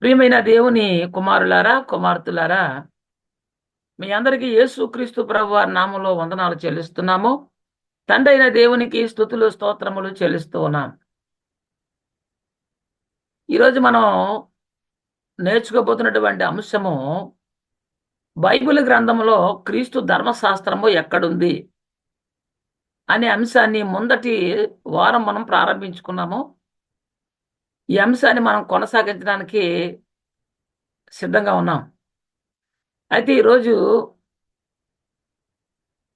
ప్రియమైన దేవుని కుమారులారా, కుమార్తెలారా, మీ అందరికీ యేసుక్రీస్తు ప్రభు వారి నామంలో వందనాలు చెల్లిస్తున్నాము. తండ్రైన దేవునికి స్తుతులు, స్తోత్రములు చెల్లిస్తూ ఉన్నాం. ఈరోజు మనం నేర్చుకోబోతున్నటువంటి అంశము బైబిల్ గ్రంథంలో క్రీస్తు ధర్మశాస్త్రము ఎక్కడుంది అనే అంశాన్ని ముందటి వారం మనం ప్రారంభించుకున్నాము. ఈ అంశాన్ని మనం కొనసాగించడానికి సిద్ధంగా ఉన్నాం. అయితే ఈరోజు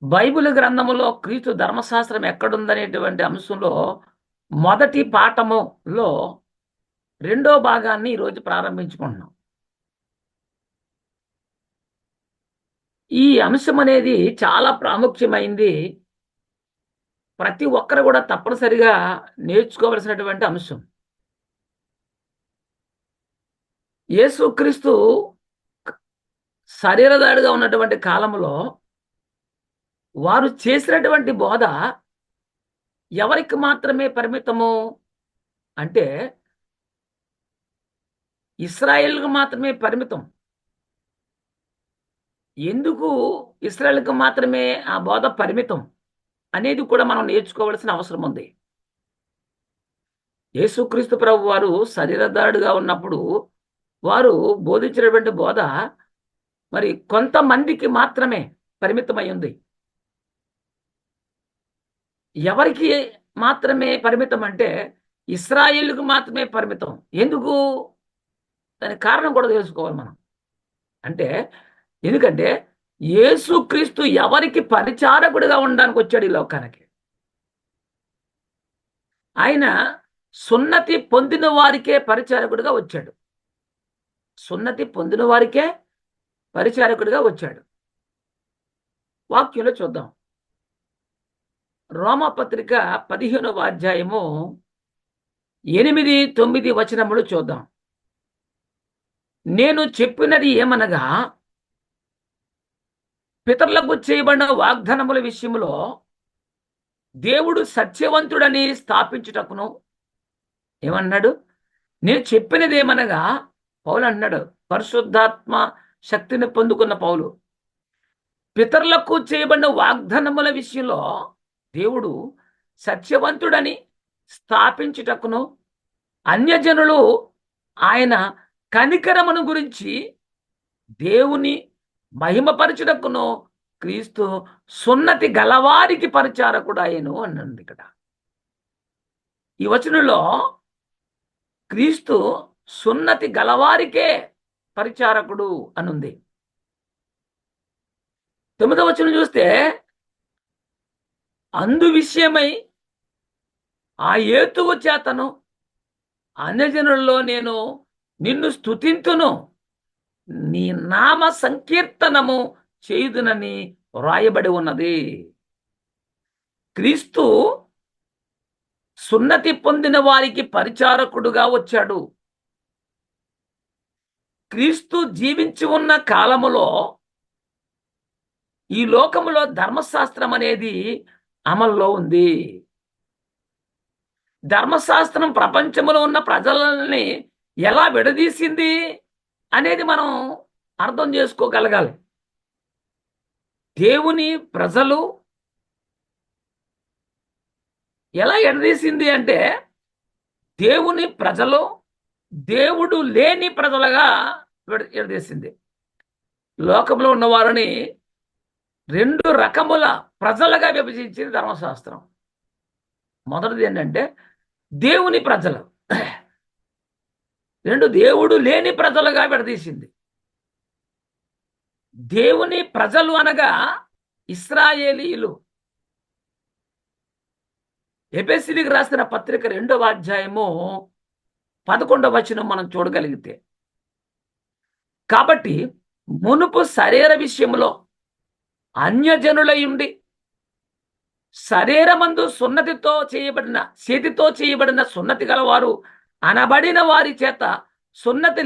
బైబిల్ గ్రంథములో క్రీస్తు ధర్మశాస్త్రం ఎక్కడుందనేటువంటి అంశంలో మొదటి పాఠములో రెండో భాగాన్ని ఈరోజు ప్రారంభించుకుంటున్నాం. ఈ అంశం అనేది చాలా ప్రాముఖ్యమైంది. ప్రతి ఒక్కరు కూడా తప్పనిసరిగా నేర్చుకోవలసినటువంటి అంశం. యేసుక్రీస్తు శరీరధారిగా ఉన్నటువంటి కాలంలో వారు చేసినటువంటి బోధ ఎవరికి మాత్రమే పరిమితము అంటే ఇశ్రాయేలుకు మాత్రమే పరిమితం. ఎందుకు ఇశ్రాయేలుకు మాత్రమే ఆ బోధ పరిమితం అనేది కూడా మనం నేర్చుకోవాల్సిన అవసరం ఉంది. యేసుక్రీస్తు ప్రభు వారు శరీరధారుడుగా ఉన్నప్పుడు వారు బోధించినటువంటి బోధ మరి కొంతమందికి మాత్రమే పరిమితమై ఉంది. ఎవరికి మాత్రమే పరిమితం అంటే ఇశ్రాయేలుకు మాత్రమే పరిమితం. ఎందుకు? దానికి కారణం కూడా తెలుసుకోవాలి మనం. అంటే ఎందుకంటే యేసుక్రీస్తు ఎవరికి పరిచారకుడిగా ఉండడానికి వచ్చాడు ఈ లోకానికి. ఆయన సున్నతి పొందిన వారికే పరిచారకుడిగా వచ్చాడు. సున్నతి పొందిన వారికే పరిచారకుడిగా వచ్చాడు. వాక్యంలో చూద్దాం. రోమపత్రిక 15వ అధ్యాయము 8, 9 వచనములు చూద్దాం. నేను చెప్పినది ఏమనగా, పితరులకు చేయబడిన వాగ్దానముల విషయంలో దేవుడు సత్యవంతుడని స్థాపించుటకును. ఏమన్నాడు? నేను చెప్పినది ఏమనగా, పౌలు అన్నాడు, పరిశుద్ధాత్మ శక్తిని పొందుకున్న పౌలు, పితరులకు చేయబడిన వాగ్దానముల విషయంలో దేవుడు సత్యవంతుడని స్థాపించుటకును, అన్యజనులు ఆయన కనికరమును గురించి దేవుని మహిమపరచుటకును క్రీస్తు సున్నతి గలవారికి పరిచారకుడు ఆయను అన్నది. ఇక్కడ ఈ వచనంలో క్రీస్తు సున్నతి గలవారికే పరిచారకుడు అనుంది. 9వ వచనం చూస్తే, అందు విషయమై ఆ హేతువు చేతను అన్యజనుల్లో నేను నిన్ను స్తుతింతును, నీ నామ సంకీర్తనము చేయుదునని వ్రాయబడి ఉన్నది. క్రీస్తు సున్నతి పొందిన వారికి పరిచారకుడుగా వచ్చాడు. క్రీస్తు జీవించి ఉన్న కాలములో ఈ లోకములో ధర్మశాస్త్రం అనేది అమల్లో ఉంది. ధర్మశాస్త్రం ప్రపంచంలో ఉన్న ప్రజలని ఎలా విడదీసింది అనేది మనం అర్థం చేసుకోగలగాలి. దేవుని ప్రజలు ఎలా ఎడదీసింది అంటే, దేవుని ప్రజలు దేవుడు లేని ప్రజలుగా ఎడదీసింది. లోకంలో ఉన్న వారిని 2 రకముల ప్రజలుగా విభజించింది ధర్మశాస్త్రం. మొదటిది ఏంటంటే దేవుని ప్రజలు, 2 దేవుడు లేని ప్రజలుగా విడదీసింది. దేవుని ప్రజలు అనగా ఇశ్రాయేలీయులు. ఎఫెసీయులకు రాసిన పత్రిక 2వ అధ్యాయము 11వ వచనం మనం చూడగలిగితే, కాబట్టి మునుపు శరీర విషయంలో అన్యజనులై ఉండి శరీరమందు సున్నతితో చేయబడిన చేతితో చేయబడిన సున్నతి గలవారు అనబడిన వారి చేత సున్నతి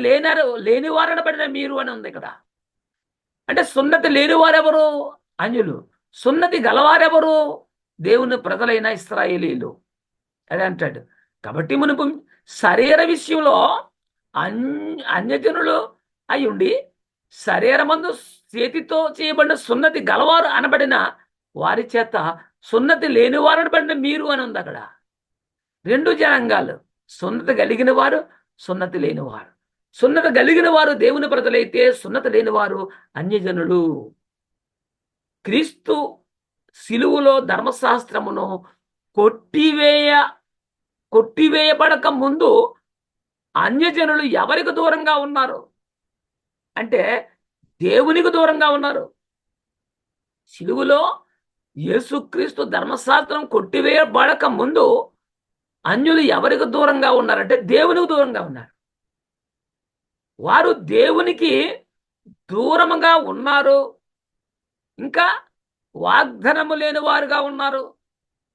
లేనివారనబడిన మీరు అని ఉంది ఇక్కడ. అంటే సున్నతి లేని వారెవరు? అన్యులు. సున్నతి గలవారెవరు? దేవుని ప్రజలైన ఇశ్రాయేలీయులు. అదే అంటాడు. కాబట్టి మునుపు శరీర విషయంలో అన్యజనులు అయ్యుండి శరీరమందు చేతితో చేయబడిన సున్నతి గలవారు అనబడిన వారి చేత సున్నతి లేనివారు అనబడిన మీరు అని ఉంది అక్కడ. రెండు జనాంగాలు, సున్నతి కలిగిన వారు, సున్నతి లేనివారు. సున్నతి కలిగిన వారు దేవుని ప్రజలైతే సున్నతి లేనివారు అన్యజనులు. క్రీస్తు శిలువలో ధర్మశాస్త్రమును కొట్టివేయబడక ముందు అన్యజనులు ఎవరికి దూరంగా ఉన్నారు అంటే దేవునికి దూరంగా ఉన్నారు. శిలువలో యేసుక్రీస్తు ధర్మశాస్త్రం కొట్టివేయబడక ముందు అన్యులు ఎవరికి దూరంగా ఉన్నారంటే దేవునికి దూరంగా ఉన్నారు. వారు దేవునికి దూరముగా ఉన్నారు, ఇంకా వాగ్దానము లేని వారుగా ఉన్నారు,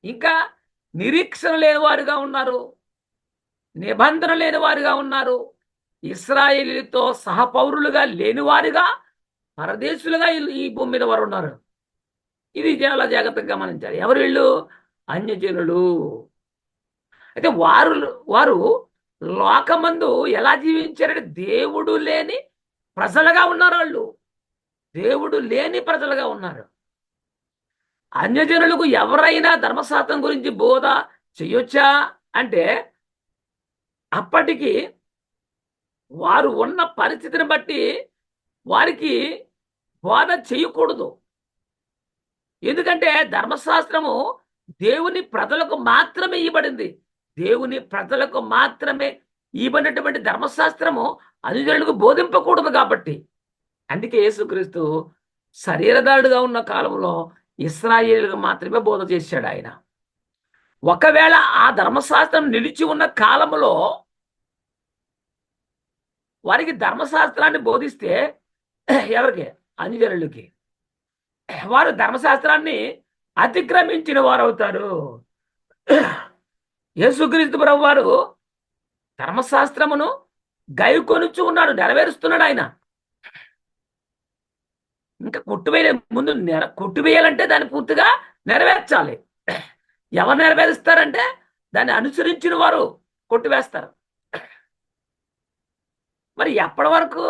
ఇంకా నిరీక్షణ లేని వారుగా ఉన్నారు, నిబంధన లేని వారుగా ఉన్నారు, ఇశ్రాయేలీలతో సహపౌరులుగా లేనివారుగా, పరదేశులుగా ఈ భూమి మీద వారు ఉన్నారు. ఇది చాలా జాగ్రత్తగా గమనించాలి. ఎవరు వీళ్ళు? అన్యజనులు. అయితే వారు లోకమందు ఎలా జీవించారంటే దేవుడు లేని ప్రజలుగా ఉన్నారు. వాళ్ళు దేవుడు లేని ప్రజలుగా ఉన్నారు. అన్యజనులకు ఎవరైనా ధర్మశాస్త్రం గురించి బోధ చెయ్యొచ్చా అంటే అప్పటికి వారు ఉన్న పరిస్థితిని బట్టి వారికి బోధ చేయకూడదు. ఎందుకంటే ధర్మశాస్త్రము దేవుని ప్రజలకు మాత్రమే ఇవ్వబడింది. దేవుని ప్రజలకు మాత్రమే ఇవ్వబడినటువంటి ధర్మశాస్త్రము అన్యజనులకు బోధింపకూడదు. కాబట్టి అందుకే యేసుక్రీస్తు శరీరధారుడుగా ఉన్న కాలంలో ఇశ్రాయేలుకు మాత్రమే బోధ చేశాడు ఆయన. ఒకవేళ ఆ ధర్మశాస్త్రం నిలిచి ఉన్న కాలంలో వారికి ధర్మశాస్త్రాన్ని బోధిస్తే ఎవరికి? అన్యజనులకి. వారు ధర్మశాస్త్రాన్ని అతిక్రమించిన వారు అవుతారు. యేసుక్రీస్తు ప్రభు వారు ధర్మశాస్త్రమును గైకొనుచు ఉన్నాడు, నెరవేరుస్తున్నాడు ఆయన. ఇంకా ముందు కొట్టివేయాలంటే దాన్ని పూర్తిగా నెరవేర్చాలి. ఎవరు నెరవేరుస్తారంటే దాన్ని అనుసరించిన వారు కొట్టివేస్తారు. మరి ఎప్పటి వరకు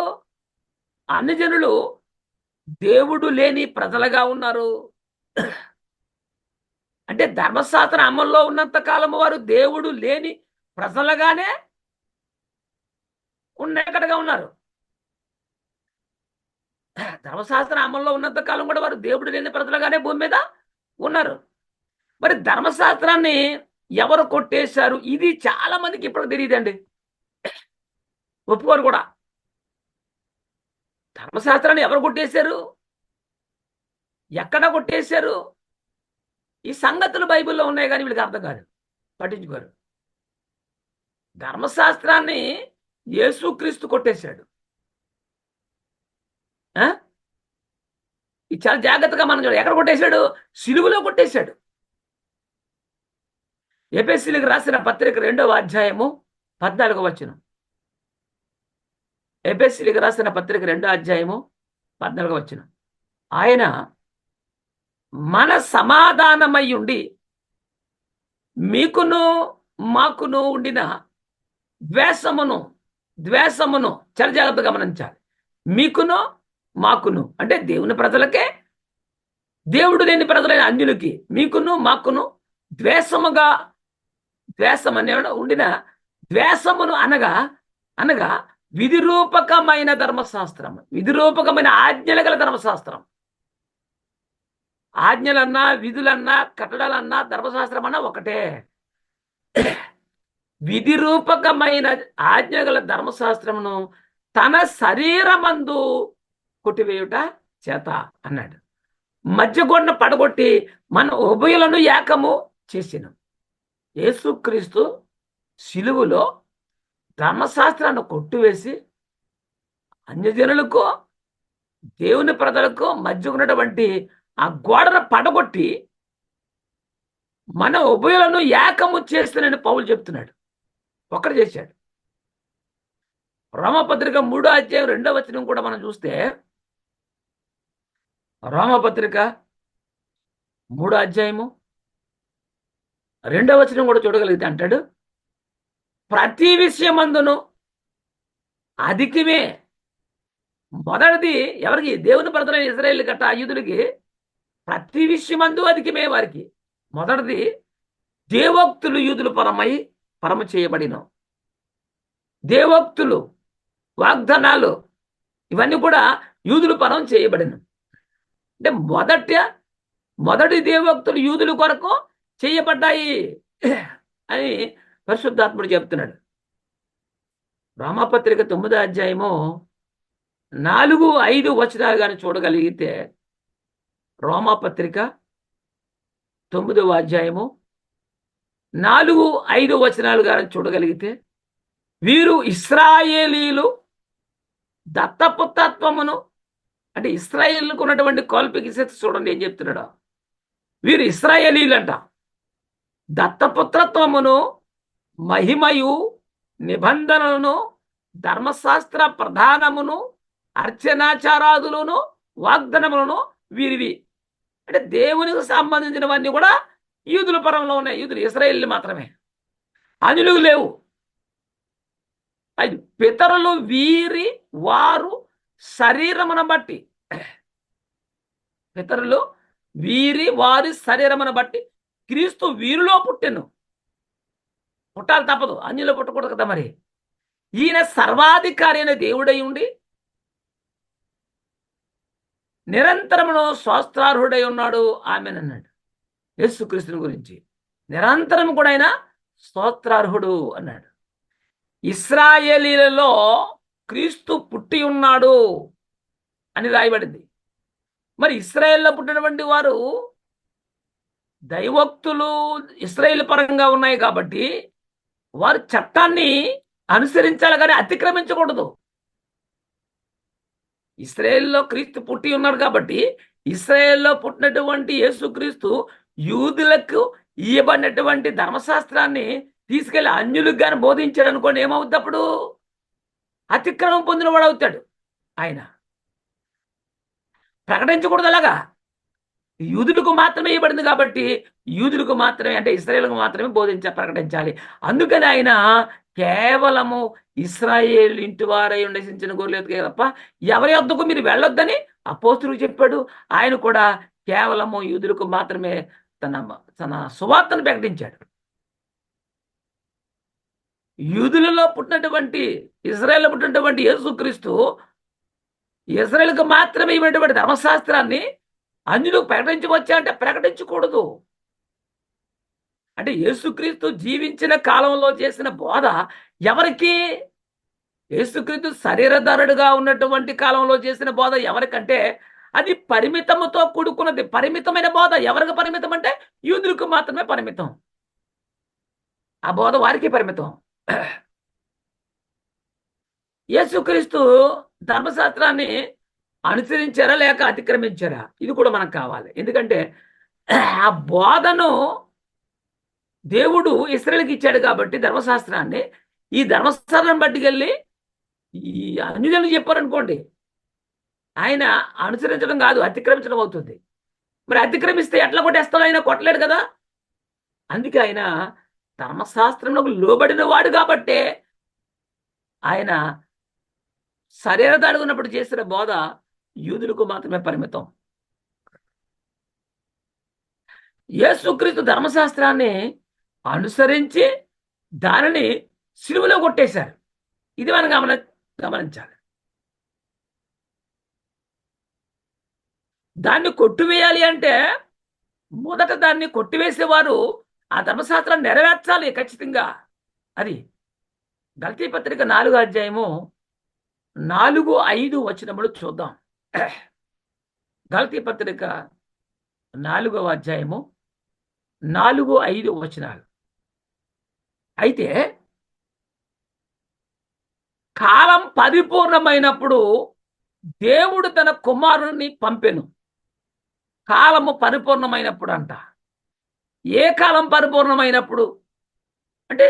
అన్యజనులు దేవుడు లేని ప్రజలుగా ఉన్నారు అంటే ధర్మశాస్త్రం అమల్లో ఉన్నంత కాలం వారు దేవుడు లేని ప్రజలుగానే ఎక్కడగా ఉన్నారు. ధర్మశాస్త్రం అమల్లో ఉన్నంత కాలం కూడా వారు దేవుడు లేని ప్రజలుగానే భూమి మీద ఉన్నారు. మరి ధర్మశాస్త్రాన్ని ఎవరు కొట్టేశారు? ఇది చాలా మందికి ఇప్పుడు తెలియదండి, ఒప్పుకోరు కూడా. ధర్మశాస్త్రాన్ని ఎవరు కొట్టేశారు? ఎక్కడ కొట్టేశారు? ఈ సంగతులు బైబిల్లో ఉన్నాయి కానీ వీళ్ళకి అర్థం కాదు, పట్టించుకోరు. ధర్మశాస్త్రాన్ని యేసుక్రీస్తు కొట్టేశాడు. ఇది చాలా జాగ్రత్తగా మనం చూడాలి. ఎక్కడ కొట్టేశాడు? సిలువలో కొట్టేశాడు. ఎఫెసీయులకు రాసిన పత్రిక 2వ అధ్యాయము 14వ వచనం. ఎఫెసీయులకు రాసిన పత్రిక 2వ అధ్యాయము 14వ వచనం. ఆయన మన సమాధానమై ఉండి మీకును మాకును ఉండిన ద్వేషమును చాలా జాగ్రత్తగా గమనించాలి. మీకును మాకును అంటే దేవుని ప్రజలకే, దేవుడు లేని ప్రజలైన అన్యులకి, మీకును మాకును ద్వేషం అనే ఉండిన ద్వేషమును అనగా విధిరూపకమైన ధర్మశాస్త్రం, విధిరూపకమైన ఆజ్ఞలు గల ధర్మశాస్త్రం. ఆజ్ఞలన్నా, విధులన్నా, కట్టడాలన్నా, ధర్మశాస్త్రం అన్నా ఒకటే. విధిరూపకమైన ఆజ్ఞగల ధర్మశాస్త్రమును తన శరీరమందు కొట్టివేయుట చేత అన్నాడు. మధ్యగొండ పడగొట్టి మన ఉభయులను ఏకము చేసిన యేసుక్రీస్తు శిలువలో ధర్మశాస్త్రాన్ని కొట్టివేసి అన్యజనులకు దేవుని ప్రజలకు మధ్య ఉన్నటువంటి ఆ గోడను పడగొట్టి మన ఉభయులను ఏకము చేస్తానని పౌలు చెప్తున్నాడు. ఒకటి చేశాడు. రోమపత్రిక 3వ అధ్యాయం 2వ వచనం కూడా మనం చూస్తే, రోమపత్రిక 3వ అధ్యాయము 2వ వచనం కూడా చూడగలిగితే అంటాడు, ప్రతి విషయమందును అధికమే. మొదటిది ఎవరికి? దేవుని ప్రజలైన ఇశ్రాయేలు గట్ట యూదులకి ప్రతి విషయమందు అధికమే వారికి. మొదటిది దేవోక్తులు యూదులు పరమ చేయబడిన దేవోక్తులు, వాగ్దానాలు ఇవన్నీ కూడా యూదులు పరం చేయబడిన. అంటే మొదటి దేవోక్తులు యూదుల కొరకు చేయబడ్డాయి అని పరిశుద్ధాత్ముడు చెప్తున్నాడు. రోమాపత్రిక 9వ అధ్యాయము 4-5 వచనాలు కానీ చూడగలిగితే, రోమాపత్రిక 9వ అధ్యాయము 4-5 వచనాలు కానీ చూడగలిగితే, వీరు ఇశ్రాయేలీలు దత్తపుత్రత్వమును, అంటే ఇశ్రాయేలుకు ఉన్నటువంటి క్వాలిఫికేషన్స్ చూడండి ఏం చెప్తున్నాడు. వీరు ఇశ్రాయేలీలంట దత్తపుత్రత్వమును, మహిమయు, నిబంధనలను, ధర్మశాస్త్ర ప్రధానమును, అర్చనాచారాదులను, వాగ్దానములను వీరివి. అంటే దేవునికి సంబంధించినవన్నీ కూడా యూదుల పరంలో ఉన్నాయి. యూదులు ఇశ్రాయేలు మాత్రమే, అన్యులు లేవు. అది పితరులు వీరి వారు శరీరమును బట్టి, పితరులు వీరి వారి శరీరమును బట్టి క్రీస్తు వీరిలో పుట్టెను. పుట్టాలి తప్పదు, అన్యులో పుట్టకూడదు కదా. మరి ఈయన సర్వాధికారి అయిన దేవుడై ఉండి నిరంతరమును స్వస్త్రార్హుడై ఉన్నాడు. ఆమెనన్నాడు యేసుక్రీస్తుని గురించి. నిరంతరం కూడా ఆయన స్తోత్రార్హుడు అన్నాడు. ఇశ్రాయేలీలలో క్రీస్తు పుట్టి ఉన్నాడు అని రాయబడింది. మరి ఇశ్రాయేల్లో పుట్టినటువంటి వారు దైవోక్తులు ఇశ్రాయేల్ పరంగా ఉన్నాయి కాబట్టి వారు చట్టాన్ని అనుసరించాలి కానీ అతిక్రమించకూడదు. ఇశ్రాయేల్లో క్రీస్తు పుట్టి ఉన్నాడు కాబట్టి ఇశ్రాయేల్లో పుట్టినటువంటి యేసుక్రీస్తు యూదులకు ఇవ్వబడినటువంటి ధర్మశాస్త్రాన్ని తీసుకెళ్లి అన్యులకు కానీ బోధించాడు అనుకోండి, ఏమవుద్ది? అప్పుడు అతిక్రమం పొందిన వాడు అవుతాడు. ఆయన ప్రకటించకూడదు. అలాగా యూదులకు మాత్రమే ఇవ్వబడింది కాబట్టి యూదులకు మాత్రమే, అంటే ఇశ్రాయేలుకు మాత్రమే ప్రకటించాలి. అందుకని ఆయన కేవలము ఇశ్రాయేల్ ఇంటి వారై ఉండేసించిన గొర్రెలు తప్ప ఎవరి వద్దకు మీరు వెళ్ళొద్దని అపోస్తులకు చెప్పాడు. ఆయన కూడా కేవలము యూదులకు మాత్రమే తన సువార్తను ప్రకటించాడు. యూదులలో పుట్టినటువంటి, ఇశ్రాయేల్లో పుట్టినటువంటి యేసుక్రీస్తు ఇశ్రాయేలుకు మాత్రమే ఇవ్వనటువంటి ధర్మశాస్త్రాన్ని అన్యులకు ప్రకటించవచ్చా అంటే ప్రకటించకూడదు. అంటే యేసుక్రీస్తు జీవించిన కాలంలో చేసిన బోధ ఎవరికి? యేసుక్రీస్తు శరీరధారుడుగా ఉన్నటువంటి కాలంలో చేసిన బోధ ఎవరికంటే అది పరిమితముతో కూడుకున్నది. పరిమితమైన బోధ. ఎవరికి పరిమితం అంటే యూదులకు మాత్రమే పరిమితం. ఆ బోధ వారికి పరిమితం. యేసుక్రీస్తు ధర్మశాస్త్రాన్ని అనుసరించారా లేక అతిక్రమించారా? ఇది కూడా మనకు కావాలి. ఎందుకంటే ఆ బోధను దేవుడు ఇశ్రాయేలుకి ఇచ్చాడు కాబట్టి ధర్మశాస్త్రాన్ని, ఈ ధర్మశాస్త్రాన్ని బట్టికెళ్ళి ఈ అన్యులను చెప్పారనుకోండి, ఆయన అనుసరించడం కాదు అతిక్రమించడం అవుతుంది. మరి అతిక్రమిస్తే ఎట్లా కొట్టేస్తాడు? ఆయన కొట్టలేడు కదా. అందుకే ఆయన ధర్మశాస్త్రంలో లోబడిన వాడు కాబట్టే ఆయన శరీరధారిగా ఉన్నప్పుడు చేసిన బోధ యూదులకు మాత్రమే పరిమితం. యేసుక్రీస్తు ధర్మశాస్త్రాన్ని అనుసరించి దానిని సిలువలో కొట్టేశారు. ఇది మనం గమనించాలి. దాన్ని కొట్టివేయాలి అంటే మొదట దాన్ని కొట్టివేసేవారు ఆ ధర్మశాస్త్రాన్ని నెరవేర్చాలి ఖచ్చితంగా. అది గలతీ పత్రిక 4వ అధ్యాయము 4-5 వచనములు చూద్దాం. గలతీ పత్రిక 4వ అధ్యాయము 4-5 వచనాలు. అయితే కాలం పరిపూర్ణమైనప్పుడు దేవుడు తన కుమారుని పంపెను. కాలము పరిపూర్ణమైనప్పుడు అంట. ఏ కాలం పరిపూర్ణమైనప్పుడు అంటే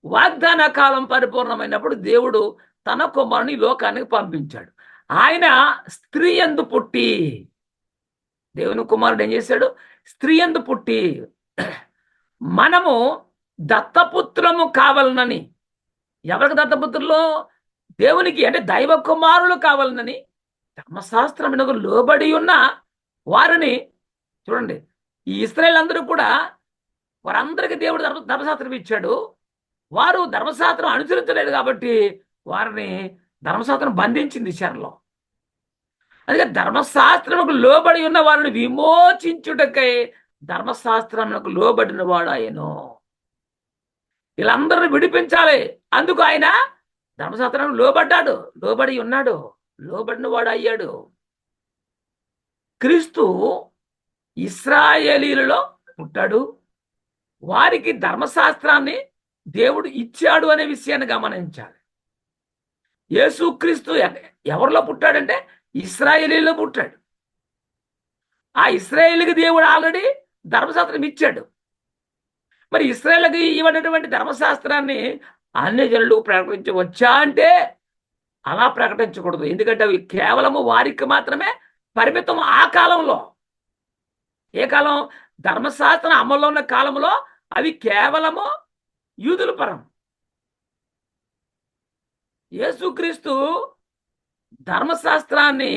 వాగ్దాన కాలం పరిపూర్ణమైనప్పుడు దేవుడు తన కుమారుని లోకానికి పంపించాడు. ఆయన స్త్రీ యందు పుట్టి, దేవుని కుమారుడు ఏం చేశాడు? స్త్రీ యందు పుట్టి మనము దత్తపుత్రము కావాలనని. ఎవరికి దత్తపుత్రులు? దేవునికి అంటే దైవ కుమారులు కావాలని ధర్మశాస్త్రమునకు లోబడి ఉన్న వారిని చూడండి. ఈ ఇశ్రాయేల్ అందరూ కూడా వారందరికీ దేవుడు ధర్మశాస్త్రం ఇచ్చాడు. వారు ధర్మశాస్త్రం అనుసరించలేదు కాబట్టి వారిని ధర్మశాస్త్రం బంధించింది శరణలో. అందుకే ధర్మశాస్త్రముకు లోబడి ఉన్న వారిని విమోచించుటకై ధర్మశాస్త్రమునకు లోబడిన వాడు ఆయను. వీళ్ళందరిని విడిపించాలి. అందుకు ఆయన ధర్మశాస్త్రం లోబడ్డాడు, లోబడి ఉన్నాడు, లోబడిన వాడు అయ్యాడు. క్రీస్తు ఇశ్రాయేలీలలో పుట్టాడు. వారికి ధర్మశాస్త్రాన్ని దేవుడు ఇచ్చాడు అనే విషయాన్ని గమనించాలి. యేసుక్రీస్తు ఎవరిలో పుట్టాడంటే ఇశ్రాయేలీలో పుట్టాడు. ఆ ఇశ్రాయేలుకి దేవుడు ఆల్రెడీ ధర్మశాస్త్రం ఇచ్చాడు. మరి ఇశ్రాయేలుకి ఇవ్వనటువంటి ధర్మశాస్త్రాన్ని అన్ని జనులు ప్రకటించవచ్చా అంటే అలా ప్రకటించకూడదు. ఎందుకంటే అవి కేవలము వారికి మాత్రమే పరిమితం. ఆ కాలంలో, ఏ కాలం? ధర్మశాస్త్రం అమల్లో ఉన్న కాలంలో అవి కేవలము యూదుల పరం. యేసుక్రీస్తు ధర్మశాస్త్రాన్ని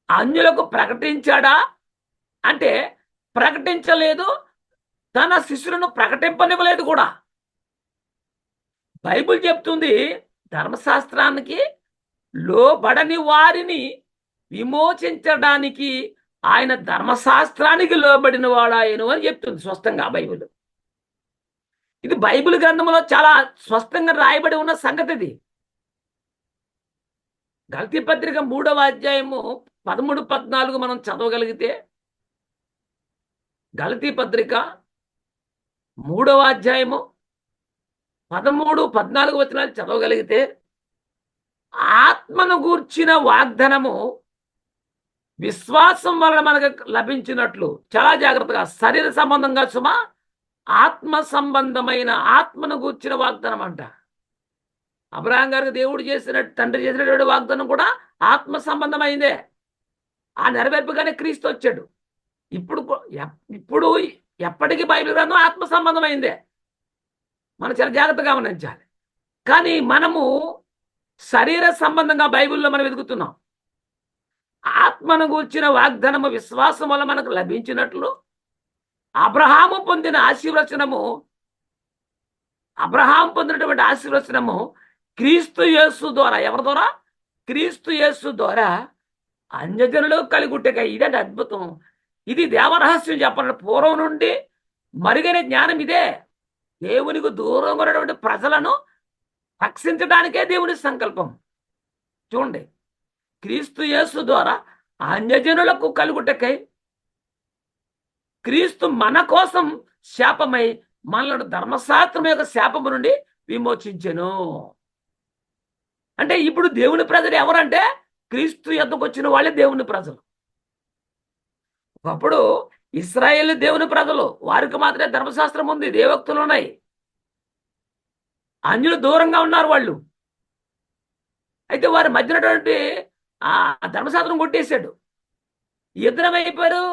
అన్యులకు ప్రకటించాడా అంటే ప్రకటించలేదు. తన శిష్యులను ప్రకటింపనివ్వలేదు కూడా. బైబిల్ చెప్తుంది ధర్మశాస్త్రానికి లోబడని వారిని విమోచించడానికి ఆయన ధర్మశాస్త్రానికి లోబడిన వాడాయను అని చెప్తుంది స్పష్టంగా బైబిల్. ఇది బైబిల్ గ్రంథంలో చాలా స్పష్టంగా రాయబడి ఉన్న సంగతి. ఇది గలతీ పత్రిక 3వ అధ్యాయము 13, 14 మనం చదవగలిగితే, గలతీ పత్రిక 3వ అధ్యాయము 13, 14 వచనాలు చదవగలిగితే, ఆత్మను గూర్చిన వాగ్దానము విశ్వాసం వలన మనకు లభించినట్లు, చాలా జాగ్రత్తగా, శరీర సంబంధంగా సుమా, ఆత్మ సంబంధమైన ఆత్మను గూర్చిన వాగ్దానం అంట. అబ్రహాం గారికి దేవుడు చేసినట్టు, తండ్రి చేసినటువంటి వాగ్దానం కూడా ఆత్మ సంబంధమైందే. ఆ నెరవేర్పుగానే క్రీస్తు వచ్చాడు. ఇప్పుడు ఎప్పటికీ బైబిల్ గ్రంథం ఆత్మ సంబంధమైందే. మనం చాలా జాగ్రత్తగా గమనించాలి. కానీ మనము శరీర సంబంధంగా బైబిల్లో మనం వెతుకుతున్నాం. ఆత్మను గూర్చిన వాగ్దానము విశ్వాసం వల్ల మనకు లభించినట్లు అబ్రహాము పొందిన ఆశీర్వచనము, అబ్రహాం పొందినటువంటి ఆశీర్వచనము క్రీస్తు యేసు ద్వారా, ఎవరి ద్వారా? క్రీస్తు యేసు ద్వారా అన్యజనులు కలిగుట్టగా. ఇదంటే అద్భుతం. ఇది దేవరహస్యం. చెప్పండి, పూర్వం నుండి మరుగైన జ్ఞానం ఇదే. దేవునికి దూరంగా ఉన్నటువంటి ప్రజలను రక్షించడానికే దేవుని సంకల్పం. చూడండి, క్రీస్తు యేసు ద్వారా అన్యజనులకు కలుగుటకై క్రీస్తు మన కోసం శాపమై మనల్ని ధర్మశాస్త్రం యొక్క శాపము నుండి విమోచించెను. అంటే ఇప్పుడు దేవుని ప్రజలు ఎవరంటే క్రీస్తు యొద్దకు వచ్చిన వాళ్ళే దేవుని ప్రజలు. ఒకప్పుడు ఇశ్రాయేలు దేవుని ప్రజలు, వారికి మాత్రమే ధర్మశాస్త్రం ఉంది, దేవోక్తులు ఉన్నాయి. అన్యులు దూరంగా ఉన్నారు వాళ్ళు. అయితే వారి మధ్యనటువంటి ఆ ధర్మశాస్త్రం కొట్టేశాడు. ఇద్దరమైపోయారు,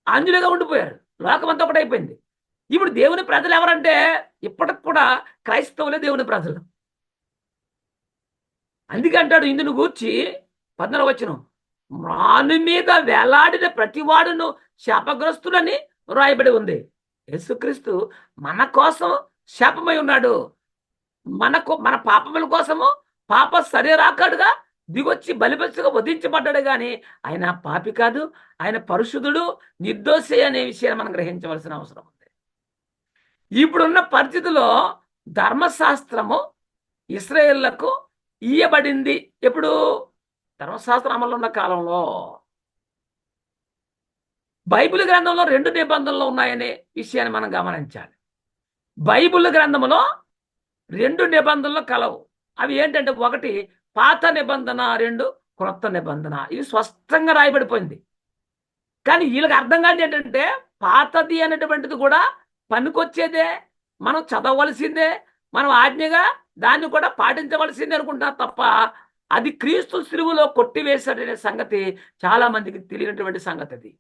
అన్యులుగా ఉండిపోయారు. లోకమంతా ఒకటైపోయింది. ఇప్పుడు దేవుని ప్రజలు ఎవరంటే ఇప్పటికి కూడా క్రైస్తవులే దేవుని ప్రజలు. అందుకే అంటాడు ఇందును గూర్చి 14వ వచనం, రాను మీద వేలాడిన ప్రతివాడును శాపగ్రస్తులని రాయబడి ఉంది. యేసుక్రీస్తు మన కోసం శాపమై ఉన్నాడు. మన పాపముల కోసము పాప శరీరాకాడుగా దిగొచ్చి బలిపశుగా వధించబడ్డాడు. కానీ ఆయన పాపి కాదు, ఆయన పరిశుద్ధుడు, నిర్దోషి అనే విషయాన్ని మనం గ్రహించవలసిన అవసరం ఉంది. ఇప్పుడున్న పరిస్థితిలో ధర్మశాస్త్రము ఇశ్రాయేళ్లకు ఇయ్యబడింది. ఎప్పుడు? ధర్మశాస్త్రం అమలు ఉన్న కాలంలో. బైబిల్ గ్రంథంలో 2 నిబంధనలు ఉన్నాయనే విషయాన్ని మనం గమనించాలి. బైబిల్ గ్రంథంలో 2 నిబంధనలు కలవు. అవి ఏంటంటే, 1 పాత నిబంధన, 2 క్రొత్త నిబంధన. ఇది స్పష్టంగా రాయబడిపోయింది. కానీ వీళ్ళకి అర్థం కాదు ఏంటంటే, పాతది అనేటువంటిది కూడా పనికొచ్చేదే, మనం చదవవలసిందే, మనం ఆజ్ఞగా దాన్ని కూడా పాటించవలసిందే అనుకుంటున్నారు తప్ప అది క్రీస్తు శిలువలో కొట్టివేశాడనే సంగతి చాలా మందికి తెలియనటువంటి సంగతి. అది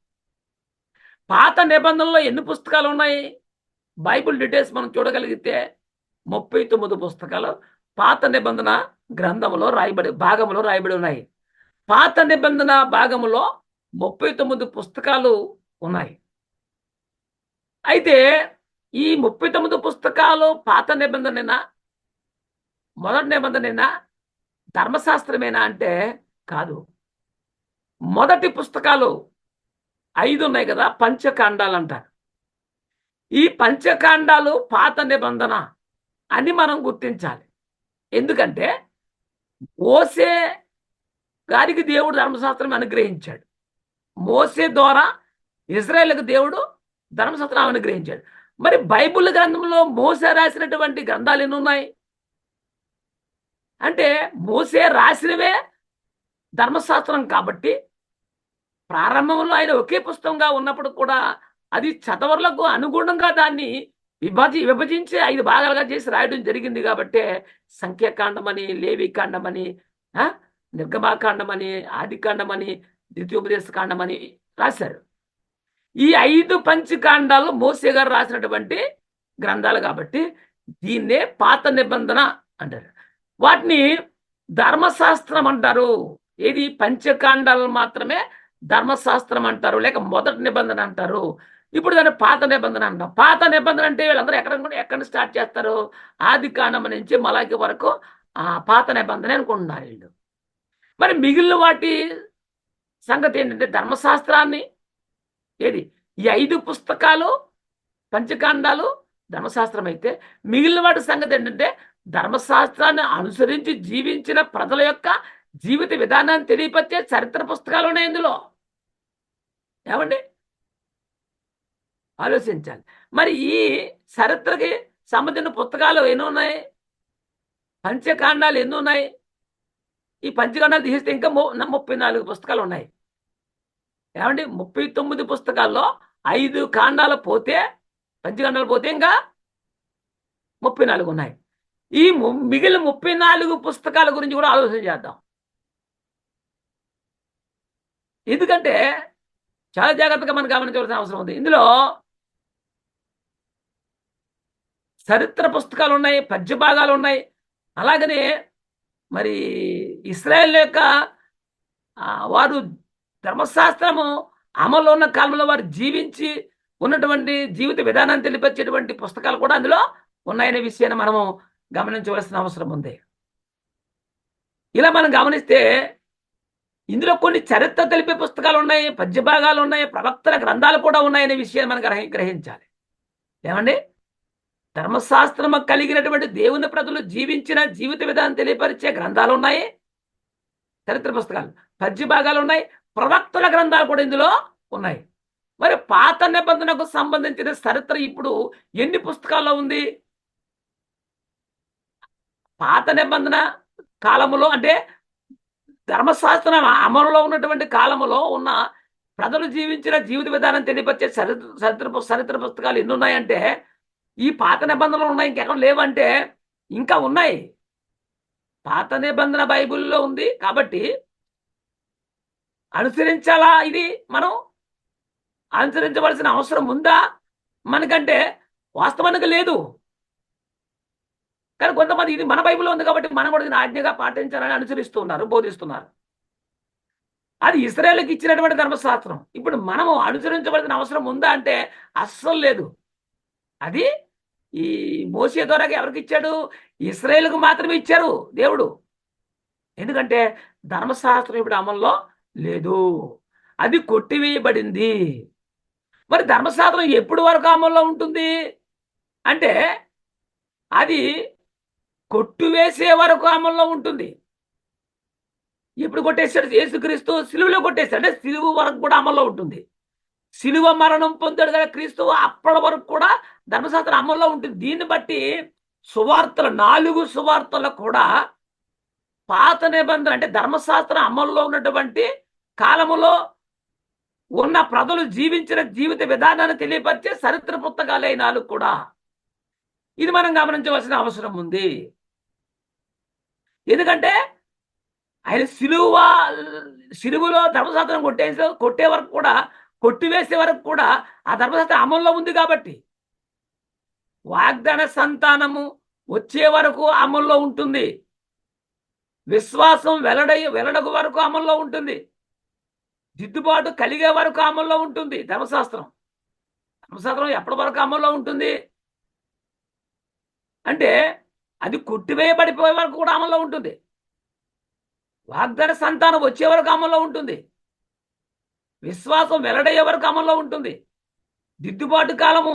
పాత నిబంధనలో ఎన్ని పుస్తకాలు ఉన్నాయి? బైబిల్ డీటెయిల్స్ మనం చూడగలిగితే 39 పుస్తకాలు పాత నిబంధన గ్రంథములో భాగములో రాయబడి ఉన్నాయి. పాత నిబంధన భాగములో 39 పుస్తకాలు ఉన్నాయి. అయితే ఈ 39 పుస్తకాలు పాత నిబంధనేనా, మొదటి నిబంధనేనా, ధర్మశాస్త్రమేనా అంటే కాదు. మొదటి పుస్తకాలు 5 ఉన్నాయి కదా, పంచకాండాలు అంటారు. ఈ పంచకాండాలు పాత నిబంధన అని మనం గుర్తించాలి. ఎందుకంటే మోసే గారికి దేవుడు ధర్మశాస్త్రం అనుగ్రహించాడు. మోసే ద్వారా ఇజ్రాయేలుకు దేవుడు ధర్మశాస్త్రం అనుగ్రహించాడు. మరి బైబిల్ గ్రంథంలో మోసే రాసినటువంటి గ్రంథాలు ఎన్ని ఉన్నాయి అంటే, మోసే రాసినవే ధర్మశాస్త్రం కాబట్టి ప్రారంభంలో ఆయన ఒకే పుస్తకంగా ఉన్నప్పుడు కూడా అది చదవర్లకు అనుగుణంగా దాన్ని విభజించి 5 భాగాలుగా చేసి రాయడం జరిగింది. కాబట్టి సంఖ్యాకాండమని, లేవికాండమని, నిర్గమాకాండమని, ఆదికాండమని, ద్వితీయోపదేశ కాండమని రాశారు. ఈ 5 పంచకాండాలు మోసే గారు రాసినటువంటి గ్రంథాలు కాబట్టి దీన్నే పాత నిబంధన అంటారు. వాటిని ధర్మశాస్త్రం అంటారు. ఏది? పంచకాండాలు మాత్రమే ధర్మశాస్త్రం అంటారు, లేక మొదటి నిబంధన అంటారు. ఇప్పుడు దాన్ని పాత నిబంధన అంటాం. పాత నిబంధన అంటే వీళ్ళందరూ ఎక్కడ స్టార్ట్ చేస్తారు? ఆది కాండం నుంచి మలాకి వరకు పాత నిబంధన అనుకుంటున్నారు వీళ్ళు. మరి మిగిలిన వాటి సంగతి ఏంటంటే, ధర్మశాస్త్రాన్ని ఏది ఈ 5 పుస్తకాలు పంచకాండాలు ధర్మశాస్త్రం అయితే, మిగిలిన వాటి సంగతి ఏంటంటే ధర్మశాస్త్రాన్ని అనుసరించి జీవించిన ప్రజల యొక్క జీవిత విధానాన్ని తెలియపరిచే చరిత్ర పుస్తకాలు ఉన్నాయి ఇందులో. ఏమండి, ఆలోచించాలి. మరి ఈ చరిత్రకి సంబంధించిన పుస్తకాలు ఎన్ని ఉన్నాయి? పంచకాండాలు ఎన్ని ఉన్నాయి? ఈ పంచకాండాలు తీస్తే ఇంకా 34 పుస్తకాలు ఉన్నాయి. ఏమండి, 39 పుస్తకాల్లో 5 కాండాలు పోతే, పంచకాండాలు పోతే ఇంకా 34 ఉన్నాయి. ఈ మిగిలిన 34 పుస్తకాల గురించి కూడా ఆలోచన చేద్దాం. ఎందుకంటే చాలా జాగ్రత్తగా మనం గమనించవలసిన అవసరం ఉంది. ఇందులో చరిత్ర పుస్తకాలు ఉన్నాయి, పద్య భాగాలు ఉన్నాయి. అలాగనే మరి ఇశ్రాయేల్ యొక్క వారు ధర్మశాస్త్రము అమల్లో ఉన్న కాలంలో వారు జీవించి ఉన్నటువంటి జీవిత విధానాన్ని తెలిపేటువంటి పుస్తకాలు కూడా అందులో ఉన్నాయనే విషయాన్ని మనము గమనించవలసిన అవసరం ఉంది. ఇలా మనం గమనిస్తే ఇందులో కొన్ని చరిత్ర తెలిపే పుస్తకాలు ఉన్నాయి, పద్య భాగాలు ఉన్నాయి, ప్రవక్తల గ్రంథాలు కూడా ఉన్నాయనే విషయాన్ని మనం గ్రహించాలి. ఏమండి, ధర్మశాస్త్రము కలిగినటువంటి దేవుని ప్రజలు జీవించిన జీవిత విధానం తెలియపరిచే గ్రంథాలు ఉన్నాయి, చరిత్ర పుస్తకాలు, పద్య భాగాలు ఉన్నాయి, ప్రవక్తల గ్రంథాలు కూడా ఇందులో ఉన్నాయి. మరి పాత నిబంధనకు సంబంధించిన చరిత్ర ఇప్పుడు ఎన్ని పుస్తకాల్లో ఉంది? పాత నిబంధన కాలములో అంటే ధర్మశాస్త్రం అమలులో ఉన్నటువంటి కాలములో ఉన్న ప్రజలు జీవించిన జీవిత విధానం తెలియపరిచే చరిత్ర పుస్తకాలు ఎన్ని ఉన్నాయంటే, ఈ పాత నిబంధనలు ఉన్నాయి, ఇంకెక్కడ లేవంటే ఇంకా ఉన్నాయి. పాత నిబంధన బైబిల్లో ఉంది కాబట్టి అనుసరించాలా? ఇది మనం అనుసరించవలసిన అవసరం ఉందా మనకంటే? వాస్తవానికి లేదు. కానీ కొంతమంది ఇది మన బైబిల్లో ఉంది కాబట్టి మనం కూడా దీన్ని ఆజ్ఞగా పాటించాలని అనుసరిస్తున్నారు, బోధిస్తున్నారు. అది ఇశ్రాయేలుకి ఇచ్చినటువంటి ధర్మశాస్త్రం. ఇప్పుడు మనము అనుసరించవలసిన అవసరం ఉందా అంటే అస్సలు లేదు. అది ఈ మోసే ద్వారా ఎవరికి ఇచ్చాడు? ఇశ్రాయేలుకు మాత్రమే ఇచ్చారు దేవుడు. ఎందుకంటే ధర్మశాస్త్రం ఇప్పుడు అమల్లో లేదు, అది కొట్టివేయబడింది. మరి ధర్మశాస్త్రం ఎప్పుడు వరకు అమల్లో ఉంటుంది అంటే, అది కొట్టివేసే వరకు అమల్లో ఉంటుంది. ఎప్పుడు కొట్టేశాడు? యేసుక్రీస్తు సిలువలో కొట్టేశాడు, అంటే సిలువ వరకు కూడా అమల్లో ఉంటుంది. సిలువ మరణం పొందాడు కదా క్రీస్తు, అప్పటి వరకు కూడా ధర్మశాస్త్రం అమల్లో ఉంటుంది. దీన్ని బట్టి సువార్తలు 4 సువార్తలు కూడా పాత నిబంధన అంటే ధర్మశాస్త్రం అమల్లో ఉన్నటువంటి కాలములో ఉన్న ప్రజలు జీవించిన జీవిత విధానాన్ని తెలియపరిచే చరిత్ర పుస్తకాలే 4 కూడా. ఇది మనం గమనించవలసిన అవసరం ఉంది. ఎందుకంటే ఆయన సిలువలో ధర్మశాస్త్రం కొట్టే వరకు కూడా, కొట్టివేసే వరకు కూడా ఆ ధర్మశాస్త్రం అమల్లో ఉంది కాబట్టి వాగ్దాన సంతానము వచ్చే వరకు అమల్లో ఉంటుంది. విశ్వాసం వెల్లడగు వరకు అమల్లో ఉంటుంది. దిద్దుబాటు కలిగే వరకు అమల్లో ఉంటుంది ధర్మశాస్త్రం. ధర్మశాస్త్రం ఎప్పటి వరకు అమల్లో ఉంటుంది అంటే అది కొట్టివేయబడిపోయే వరకు కూడా అమల్లో ఉంటుంది. వాగ్దాన సంతానం వచ్చే వరకు అమల్లో ఉంటుంది. విశ్వాసం వెల్లడయ్యే వరకు అమల్లో ఉంటుంది. దిద్దుబాటు కాలము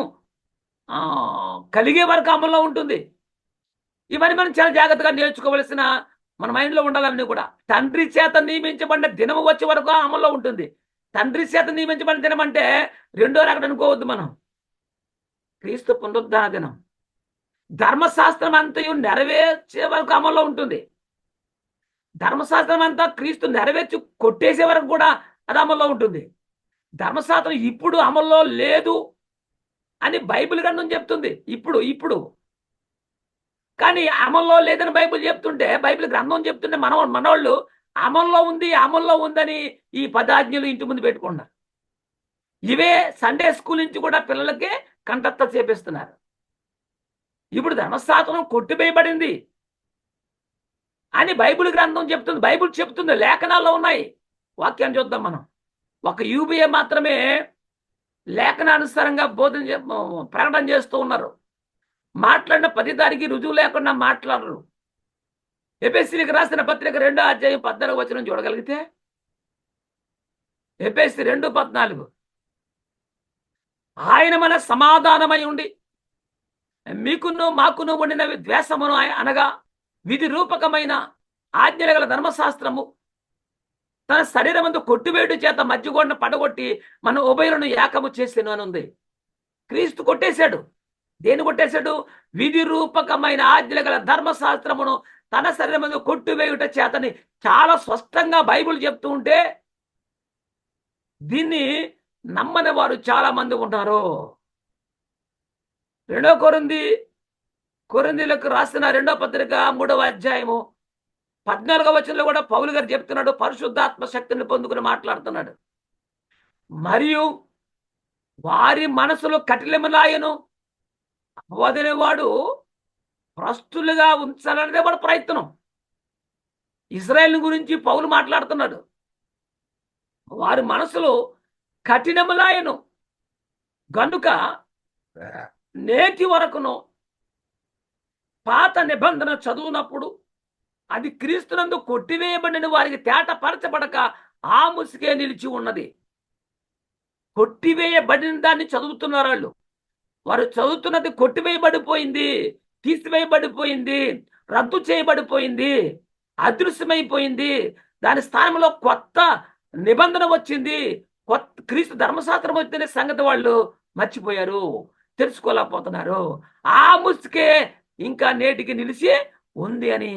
కలిగే వరకు అమల్లో ఉంటుంది. ఇవన్నీ మనం చాలా జాగ్రత్తగా నేర్చుకోవలసిన మన మైండ్లో ఉండాలన్నీ కూడా. తండ్రి చేత నియమించబడిన దినము వచ్చే వరకు అమల్లో ఉంటుంది. తండ్రి చేత నియమించబడిన దినం అంటే రెండో రాకడ అనుకోవద్దు మనం. క్రీస్తు పునరుద్ధాన దినం. ధర్మశాస్త్రం అంతయు నెరవేర్చే వరకు అమల్లో ఉంటుంది. ధర్మశాస్త్రం అంతా క్రీస్తు నెరవేర్చి కొట్టేసే వరకు కూడా అది అమల్లో ఉంటుంది. ధర్మశాస్త్రం ఇప్పుడు అమల్లో లేదు అని బైబిల్ గ్రంథం చెప్తుంది. ఇప్పుడు కానీ అమల్లో లేదని బైబిల్ చెప్తుంటే, బైబిల్ గ్రంథం చెప్తుంటే మనోళ్ళు అమల్లో ఉందని ఈ 10 ఆజ్ఞలు ఇంటి ముందు పెట్టుకున్నారు. ఇవే సండే స్కూల్ నుంచి కూడా పిల్లలకి కంటత్త చేపిస్తున్నారు. ఇప్పుడు ధర్మశాస్త్రం కొట్టివేయబడింది అని బైబిల్ గ్రంథం చెప్తుంది. బైబిల్ చెప్తుంది, లేఖనాల్లో ఉన్నాయి. వాక్యాన్ని చూద్దాం మనం. ఒక యూబీఏ మాత్రమే లేఖనానుసారంగా ప్రకటన చేస్తూ ఉన్నారు. మాట్లాడిన ప్రతిదానికి రుజువు లేకుండా మాట్లాడరు. ఎఫెసీయులకు రాసిన పత్రిక 2వ అధ్యాయం 14వ వచనం చూడగలిగితే, ఎఫెసీ 2:14, ఆయన మన సమాధానమై ఉండి మీకును మాకును ఉండిన ద్వేషమును అనగా విధి రూపకమైన ఆజ్ఞల గల ధర్మశాస్త్రము తన శరీరమందు కొట్టివేటు చేత మధ్యగోడను పడగొట్టి మన ఉభయులను ఏకము చేసేను అని ఉంది. క్రీస్తు కొట్టేశాడు. దేని కొట్టేశాడు? విధి రూపకమైన ఆజ్ఞల గల ధర్మశాస్త్రమును తన శరీరమందు కొట్టివేయుట చేతని చాలా స్పష్టంగా బైబిల్ చెప్తూ ఉంటే దీన్ని నమ్మని వారు చాలా మంది ఉన్నారు. 2 కొరింథీయులకు రాసిన 2వ పత్రిక 3వ అధ్యాయము 14వ వచనంలో కూడా పౌలు గారు చెప్తున్నాడు. పరిశుద్ధాత్మ శక్తిని పొందుకుని మాట్లాడుతున్నాడు. మరియు వారి మనసులో కఠినములాయను వదిలేవాడు భ్రష్టులుగా ఉంచాలనేదే వాడు ప్రయత్నం. ఇశ్రాయేలు గురించి పౌలు మాట్లాడుతున్నాడు. వారి మనసులో కఠినములాయను గనుక నేటి వరకును పాత నిబంధన చదువునప్పుడు అది క్రీస్తునందు కొట్టివేయబడిన వారికి తేటపరచబడక ఆ ముసుగే నిలిచి ఉన్నది. కొట్టివేయబడిన దాన్ని చదువుతున్నారు వారు చదువుతున్నది కొట్టివేయబడిపోయింది, తీసివేయబడిపోయింది, రద్దు చేయబడిపోయింది, అదృశ్యమైపోయింది. దాని స్థానంలో కొత్త నిబంధన వచ్చింది. క్రీస్తు ధర్మశాస్త్రం వచ్చిన సంగతి వాళ్ళు మర్చిపోయారు, తెలుసుకోలేకపోతున్నారు. ఆ ముసుకే ఇంకా నేటికి నిలిచి ఉంది అని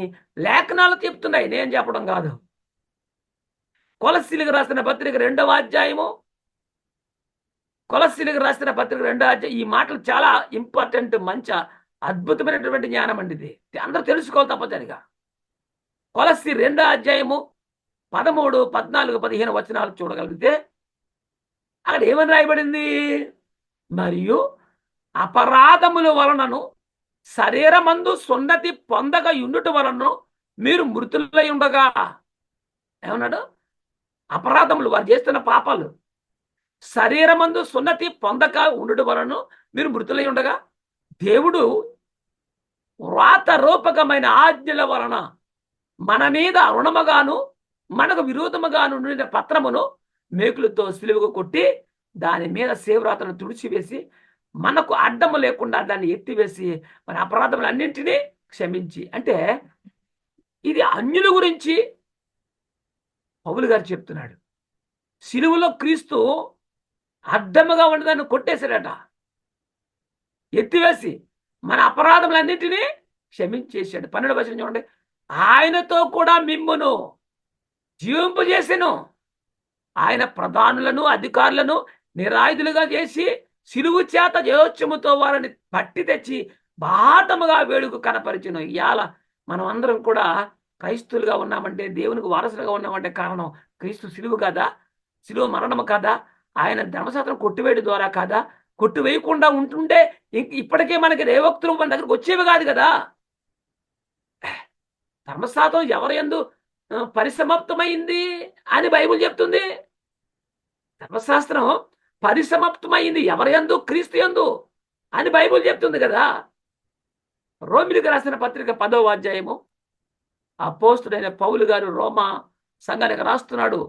లేఖనాలు చెప్తున్నాయి, నేను చెప్పడం కాదు. కొలస్సీలకు రాసిన పత్రిక 2వ అధ్యాయము, కొలస్సీలకు రాసిన పత్రిక 2వ అధ్యాయం. ఈ మాటలు చాలా ఇంపార్టెంట్, మంచి అద్భుతమైనటువంటి జ్ఞానం అండి. ఇది అందరూ తెలుసుకోవాలి తప్పనిసరిగా. కొలస్సీ 2వ అధ్యాయము 13, 14, 15 వచనాలు చూడగలిగితే అక్కడ ఏమని రాయబడింది? మరియు అపరాధముల వలనను శరీరమందు సున్నతి పొందక ఉండుట వలన మీరు మృతులై ఉండగా, ఏమన్నాడు? అపరాధములు, వారు చేస్తున్న పాపాలు, శరీరమందు సున్నతి పొందక ఉండుట వలన మీరు మృతులై ఉండగా దేవుడు వ్రాత రూపకమైన ఆజ్ఞల వలన మన మీద రుణముగాను మనకు విరోధముగాను ఉండిన పత్రమును మేకులతో సిలువగా కొట్టి దాని మీద సేవ్రాతను తుడిచివేసి మనకు అడ్డము లేకుండా దాన్ని ఎత్తివేసి మన అపరాధములన్నింటినీ క్షమించి. అంటే ఇది అన్యుల గురించి పౌలు గారు చెప్తున్నాడు. సిలువలో క్రీస్తు అడ్డముగా ఉన్నదాన్ని కొట్టేశాడట, ఎత్తివేసి మన అపరాధములన్నింటినీ క్షమించేశాడు. 12వ వచనం చూడండి. ఆయనతో కూడా మిమ్మును జీవింపజేసెను. ఆయన ప్రధానులను అధికారులను నిరాయుధులుగా చేసి సిలువు చేత జయోత్సముతో వారిని పట్టి తెచ్చి బాటముగా వేడుకు కనపరిచెను. ఇవాళ మనం అందరం కూడా క్రైస్తులుగా ఉన్నామంటే, దేవునికి వారసులుగా ఉన్నామంటే కారణం క్రీస్తు సిలువు కాదా? సిలువ మరణము కాదా? ఆయన ధర్మశాస్త్రం కొట్టివేయడం ద్వారా కాదా? కొట్టివేయకుండా ఉంటుంటే ఇప్పటికే మనకి దేవోక్తులు మన దగ్గరకు వచ్చేవి కాదు కదా. ధర్మశాస్త్రం ఎవరి యందు పరిసమాప్తమైంది అని బైబిల్ చెప్తుంది. ధర్మశాస్త్రం పరిసమాప్తమైంది ఎవరి యందు? క్రీస్తు యందు అని బైబిల్ చెప్తుంది కదా. రోమిలికి రాసిన పత్రిక 10వ అధ్యాయము అపోస్తుడైన పౌలు గారు రోమా సంఘానికి రాస్తున్నాడు.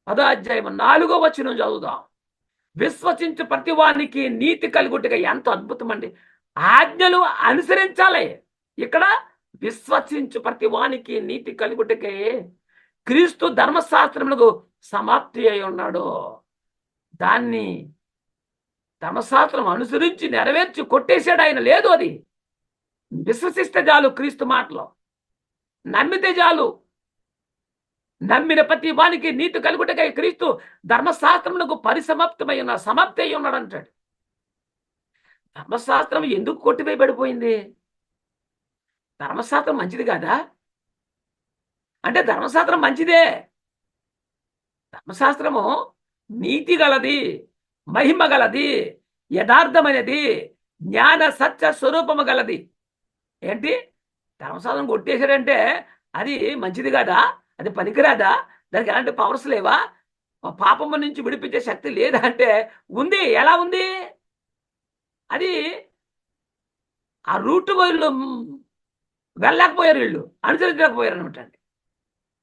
10వ అధ్యాయం 4వ వచనం చదువుదాం. విశ్వసించు ప్రతివానికి నీతి కలుగుటగా. ఎంత అద్భుతం అండి! ఆజ్ఞలు అనుసరించాలి. ఇక్కడ విశ్వసించు ప్రతివానికి నీతి కలుగుటకే క్రీస్తు ధర్మశాస్త్రములకు సమాప్తి అయి ఉన్నాడు. దాన్ని ధర్మశాస్త్రం అనుసరించి నెరవేర్చి కొట్టేశాడు ఆయన. లేదు, అది విశ్వసిస్తే చాలు. క్రీస్తు మాటలో నమ్మితే చాలు. నమ్మిన ప్రతి వానికి నీతి కలుగుటకై క్రీస్తు ధర్మశాస్త్రములకు పరిసమాప్తమై ఉన్నాడు, సమాప్తి అయి ఉన్నాడు అంటాడు. ధర్మశాస్త్రం ఎందుకు కొట్టివేయబడిపోయింది? ధర్మశాస్త్రం మంచిది కాదా? అంటే ధర్మశాస్త్రం మంచిదే. ధర్మశాస్త్రము నీతి గలది, మహిమ గలది, యథార్థమైనది, జ్ఞాన సత్య స్వరూపము గలది. ఏంటి? ధర్మశాస్త్రం కొట్టేశాడంటే అది మంచిది కాదా? అది పనికిరాదా? దానికి ఎలాంటి పవర్స్ లేవా? పాపము నుంచి విడిపించే శక్తి లేదా అంటే ఉంది. ఎలా ఉంది? అది ఆ రూట్ వీళ్ళు వెళ్ళలేకపోయారు, వీళ్ళు అనుసరించలేకపోయారు అనమాట అండి.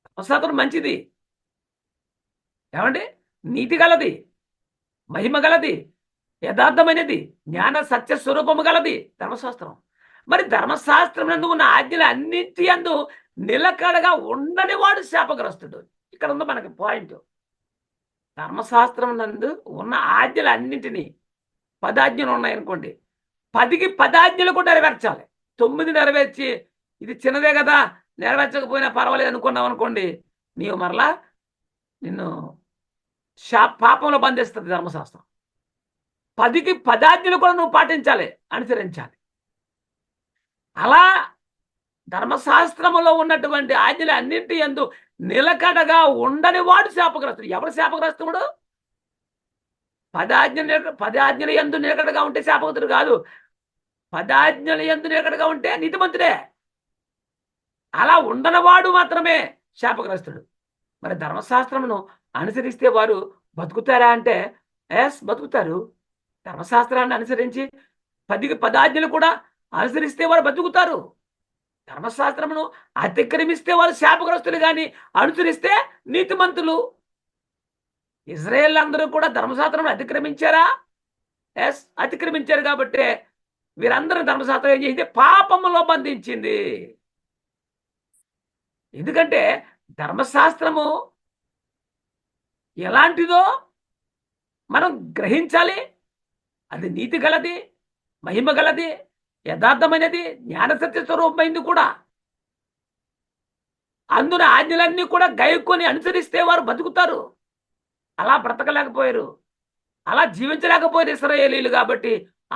ధర్మశాస్త్రం మంచిది, ఏమండి? నీతి గలది, మహిమ గలది, యథార్థమైనది, జ్ఞాన సత్య స్వరూపము గలది ధర్మశాస్త్రం. మరి ధర్మశాస్త్రం నందు ఉన్న ఆజ్ఞలు అన్నింటి యందు నిలకడగా ఉండని వాడు శాపగ్రస్తుడు. ఇక్కడ ఉంది మనకి పాయింట్. ధర్మశాస్త్రం నందు ఉన్న ఆజ్ఞలు అన్నింటినీ, 10 ఆజ్ఞలు ఉన్నాయనుకోండి, 10కి 10 ఆజ్ఞలు కూడా నెరవేర్చాలి. 9 నెరవేర్చి ఇది చిన్నదే కదా, నెరవేర్చకపోయినా పర్వాలేదు అనుకున్నావు అనుకోండి, నీవు మరలా నిన్ను పాపంలో బంధిస్తుంది ధర్మశాస్త్రం. 10కి 10 ఆజ్ఞలు కూడా నువ్వు పాటించాలి, అనుసరించాలి. అలా ధర్మశాస్త్రములో ఉన్నటువంటి ఆజ్ఞలు అన్నింటి యందు నిలకడగా ఉండని వాడు శాపగ్రస్తుడు. ఎవరు శాపగ్రస్తుడు? 10 ఆజ్ఞల యందు నిలకడగా ఉంటే శాపగ్రస్తుడు కాదు. 10 ఆజ్ఞల యందు నిలకడగా ఉంటే నీతిమంతుడే. అలా ఉండనవాడు మాత్రమే శాపగ్రస్తుడు. మరి ధర్మశాస్త్రమును అనుసరిస్తే వారు బతుకుతారా అంటే ఎస్, బతుకుతారు. ధర్మశాస్త్రాన్ని అనుసరించి 10కి 10 ఆజ్ఞలు కూడా అనుసరిస్తే వారు బతుకుతారు. ధర్మశాస్త్రమును అతిక్రమిస్తే వారు శాపగ్రస్తులు, కానీ అనుసరిస్తే నీతిమంతులు. ఇజ్రాయేల్ అందరూ కూడా ధర్మశాస్త్రం అతిక్రమించారా? ఎస్, అతిక్రమించారు. కాబట్టి వీరందరూ ధర్మశాస్త్రం ఏం చేసింది? పాపములో బంధించింది. ఎందుకంటే ధర్మశాస్త్రము ఎలాంటిదో మనం గ్రహించాలి. అది నీతి గలది, మహిమ గలది, యథార్థమైనది, జ్ఞానసత్య స్వరూపమైంది కూడా. అందున ఆజ్ఞలన్నీ కూడా గైకొని అనుసరిస్తే వారు బతుకుతారు. అలా బ్రతకలేకపోయారు, అలా జీవించలేకపోయారు ఇశ్రాయేలీయులు. కాబట్టి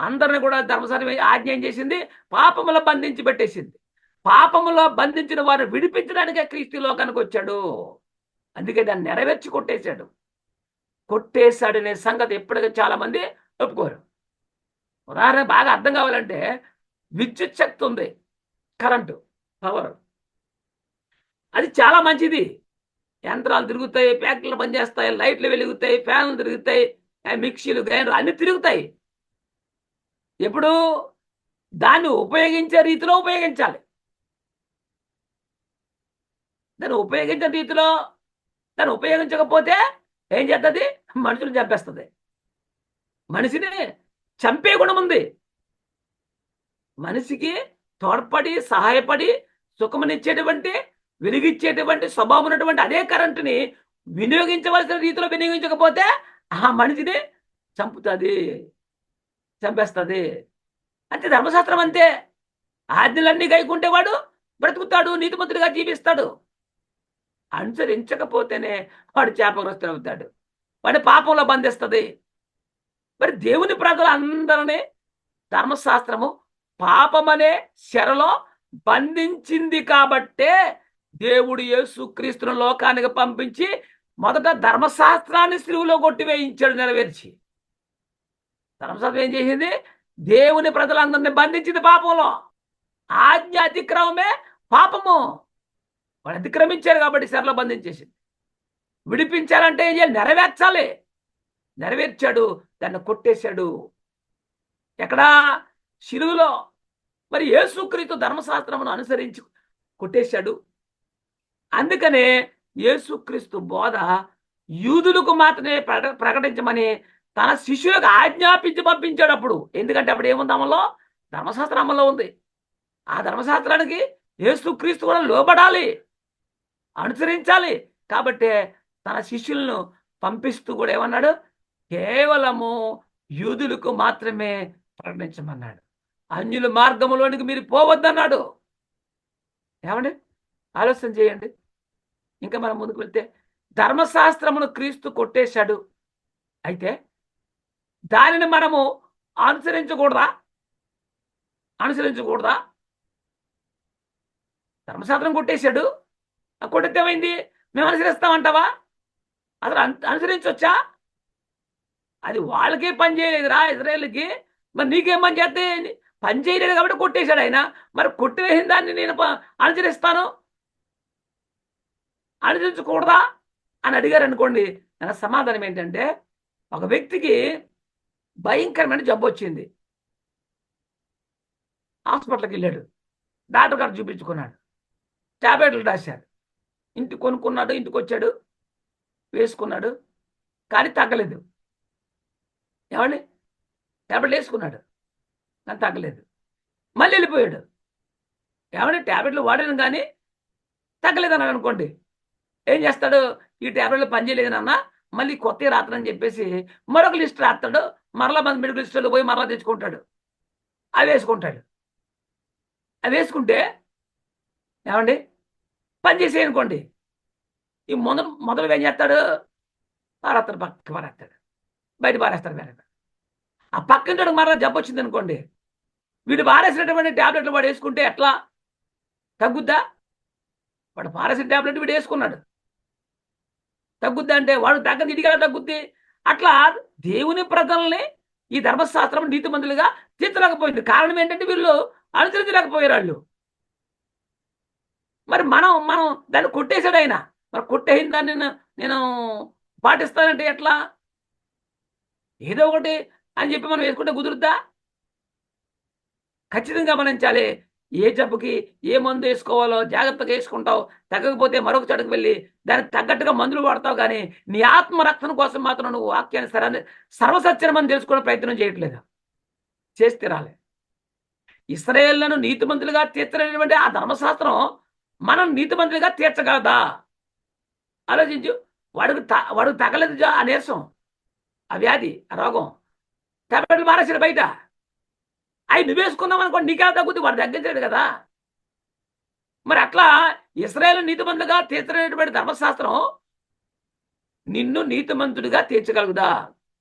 అందరిని కూడా ధర్మశాస్త్రం ఆజ్ఞ ఏం చేసింది? పాపములో బంధించి పెట్టేసింది. పాపములో బంధించిన వారు విడిపించడానికే క్రీస్తు లోకానికి వచ్చాడు. అందుకే దాన్ని నెరవేర్చి కొట్టేశాడనే సంగతి ఎప్పటికీ చాలా మంది ఒప్పుకోరు. ఉదాహరణ బాగా అర్థం కావాలంటే, విద్యుత్ శక్తి ఉంది, కరెంటు పవర్, అది చాలా మంచిది. యంత్రాలు తిరుగుతాయి, ఫ్యాక్టరీలు పనిచేస్తాయి, లైట్లు వెలుగుతాయి, ఫ్యాన్లు తిరుగుతాయి, మిక్సీలు, గ్రైండర్ అన్ని తిరుగుతాయి. ఎప్పుడు దాన్ని ఉపయోగించే రీతిలో ఉపయోగించాలి. దాన్ని ఉపయోగించే రీతిలో దాన్ని ఉపయోగించకపోతే ఏం చేస్తుంది? మనుషులు చంపేస్తుంది. మనిషిని చంపే గుణం ఉంది. మనిషికి తోడ్పడి, సహాయపడి, సుఖమునిచ్చేటువంటి, వెలిగిచ్చేటువంటి స్వభావం ఉన్నటువంటి అదే కరెంటుని వినియోగించవలసిన రీతిలో వినియోగించకపోతే ఆ మనిషిని చంపుతుంది, చంపేస్తుంది. అంతే ధర్మశాస్త్రం అంతే. ఆజ్ఞలన్నీ గైకుంటే వాడు బ్రతుకుతాడు, నీతిమంతుడిగా జీవిస్తాడు. అనుసరించకపోతేనే వాడు శాపగ్రస్తుడు అవుతాడు, వాడి పాపంలో బంధిస్తుంది. మరి దేవుని ప్రజలందరినీ ధర్మశాస్త్రము పాపమనే శరలో బంధించింది. కాబట్టే దేవుడు యేసుక్రీస్తును లోకానికి పంపించి మొదట ధర్మశాస్త్రాన్ని సిలువలో కొట్టివేయించాడు, నెరవేర్చి. ధర్మశాస్త్రం ఏం చేసింది? దేవుని ప్రజలందరినీ బంధించింది పాపంలో. ఆజ్ఞ అతిక్రమమే పాపము. వాడు అతిక్రమించారు కాబట్టి చెరలో బంధించేసింది. విడిపించాలంటే ఏం చేయాలి? నెరవేర్చాలి. నెరవేర్చాడు, దాన్ని కొట్టేశాడు. ఎక్కడా? శిలువలో. మరి యేసుక్రీస్తు ధర్మశాస్త్రమును అనుసరించి కొట్టేశాడు. అందుకనే యేసుక్రీస్తు బోధ యూదులకు మాత్రమే ప్రకటించమని తన శిష్యులకు ఆజ్ఞాపించి పంపించాడు అప్పుడు. ఎందుకంటే అప్పుడు ఏముంది అమల్లో? ధర్మశాస్త్రం అమల్లో ఉంది. ఆ ధర్మశాస్త్రానికి యేసుక్రీస్తు కూడా లోబడాలి, అనుసరించాలి. కాబట్టి తన శిష్యులను పంపిస్తూ కూడా ఏమన్నాడు? కేవలము యూదులకు మాత్రమే ప్రకటించమన్నాడు. అన్యుల మార్గంలోనికి మీరు పోవద్దన్నాడు. ఏమండి? ఆలోచన చేయండి. ఇంకా మనం ముందుకు వెళ్తే ధర్మశాస్త్రమును క్రీస్తు కొట్టేశాడు. అయితే దానిని మనము అనుసరించకూడదా? అనుసరించకూడదా? ధర్మశాస్త్రం కొట్టేశాడు. కొట్టితే ఏమైంది? మేము అనుసరిస్తామంటావా? అసలు అనుసరించవచ్చా? అది వాళ్ళకే పని చేయలేదురా ఇజ్రాయేల్కి, మరి నీకేం పని చేస్తే? పని చేయలేదు కాబట్టి కొట్టేశాడు ఆయన. మరి కొట్టిన దాన్ని నేను అనుసరిస్తాను, అనుసరించకూడదా అని అడిగారు అనుకోండి, నా సమాధానం ఏంటంటే, ఒక వ్యక్తికి భయంకరమైన జబ్బు వచ్చింది, హాస్పిటల్కి వెళ్ళాడు, డాక్టర్ గారు చూపించుకున్నాడు, టాబ్లెట్లు రాశారు, ఇంటికి కొనుక్కున్నాడు, ఇంటికి వచ్చాడు, వేసుకున్నాడు, కానీ తగ్గలేదు. ఏమండి? టాబ్లెట్లు వేసుకున్నాడు కానీ తగ్గలేదు. మళ్ళీ వెళ్ళిపోయాడు. ఏమంటే ట్యాబ్లెట్లు వాడాను కానీ తగ్గలేదు అన్నాడు అనుకోండి, ఏం చేస్తాడు? ఈ ట్యాబ్లెట్లు పనిచేయలేదనన్నా మళ్ళీ కొత్త రాత్రని చెప్పేసి మరొక లిస్ట్ రాస్తాడు, మరలా మన మెడికల్ లిస్టులో పోయి మరలా తెచ్చుకుంటాడు, అవి వేసుకుంటాడు. అవి వేసుకుంటే ఏమండి పనిచేసే అనుకోండి, ఈ మొదలు ఏం చేస్తాడు? పారేస్తాడు, పక్క పారేస్తాడు, బయట పారేస్తాడు. వేరే ఆ పక్కన మరలా జబ్బు వచ్చింది అనుకోండి, వీడు పారేసినటువంటి ట్యాబ్లెట్లు వాడు వేసుకుంటే ఎట్లా తగ్గుద్దా? వాడు పారేసిన ట్యాబ్లెట్ వీడు వేసుకున్నాడు, తగ్గుద్దా? అంటే వాడు తగ్గదు, ఇడిగా తగ్గుద్ది. అట్లా దేవుని ప్రజల్ని ఈ ధర్మశాస్త్రం నీతిమంతులుగా తీర్చలేకపోయింది. కారణం ఏంటంటే వీళ్ళు అనుసరించలేకపోయారు వాళ్ళు. మరి మనం దాన్ని కొట్టేశాడు ఆయన. మరి కొట్టేసిన దాన్ని నేను పాటిస్తానంటే ఎట్లా? ఏదో ఒకటి అని చెప్పి మనం వేసుకుంటే కుదురుద్దా? ఖచ్చితంగా గమనించాలి. ఏ జబ్బుకి ఏ మందు వేసుకోవాలో జాగ్రత్తగా వేసుకుంటావు, తగ్గకపోతే మరొక చోటుకు వెళ్ళి దానికి తగ్గట్టుగా మందులు వాడతావు. కానీ నీ ఆత్మరక్షణ కోసం మాత్రం నువ్వు వాక్యాన్ని సర్వసత్యం అని తెలుసుకునే ప్రయత్నం చేయట్లేదు. చేసి తీరాలి. ఇశ్రాయేలును నీతిమంతులుగా తీర్చలేనటువంటి ఆ ధర్మశాస్త్రం మనం నీతిమంతులుగా తీర్చగలదా? ఆలోచించు. వాడికి తగలేదు ఆ నీరసం, ఆ వ్యాధి, ఆ రోగం, టాబ్లెట్లు మారేసాడు బయట. అవి నువ్వు వేసుకున్నావు అనుకోండి, నీకే తగ్గుద్ది, వాడు తగ్గించాడు కదా. మరి అట్లా ఇశ్రాయేలు నీతిమంతులుగా తీర్చలేనటువంటి ధర్మశాస్త్రం నిన్ను నీతిమంతుడిగా తీర్చగలుగుదా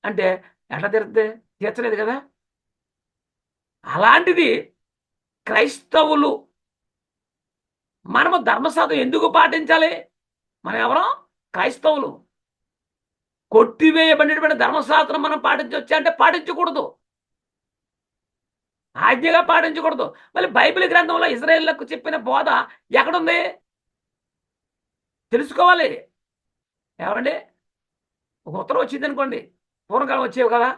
అంటే ఎట్లా తీర్చలేదు కదా. అలాంటిది క్రైస్తవులు మనము ధర్మశాస్త్రం ఎందుకు పాటించాలి? మనం ఎవరం? క్రైస్తవులు. కొట్టివేయబడినటువంటి ధర్మశాస్త్రం మనం పాటించవచ్చా అంటే పాటించకూడదు, ఆజ్ఞగా పాటించకూడదు. మళ్ళీ బైబిల్ గ్రంథంలో ఇశ్రాయేలులకు చెప్పిన బోధ ఎక్కడుంది తెలుసుకోవాలి. ఏమండి? ఒక ఉత్తరం వచ్చింది అనుకోండి, పూర్వకాలం వచ్చేవి కదా,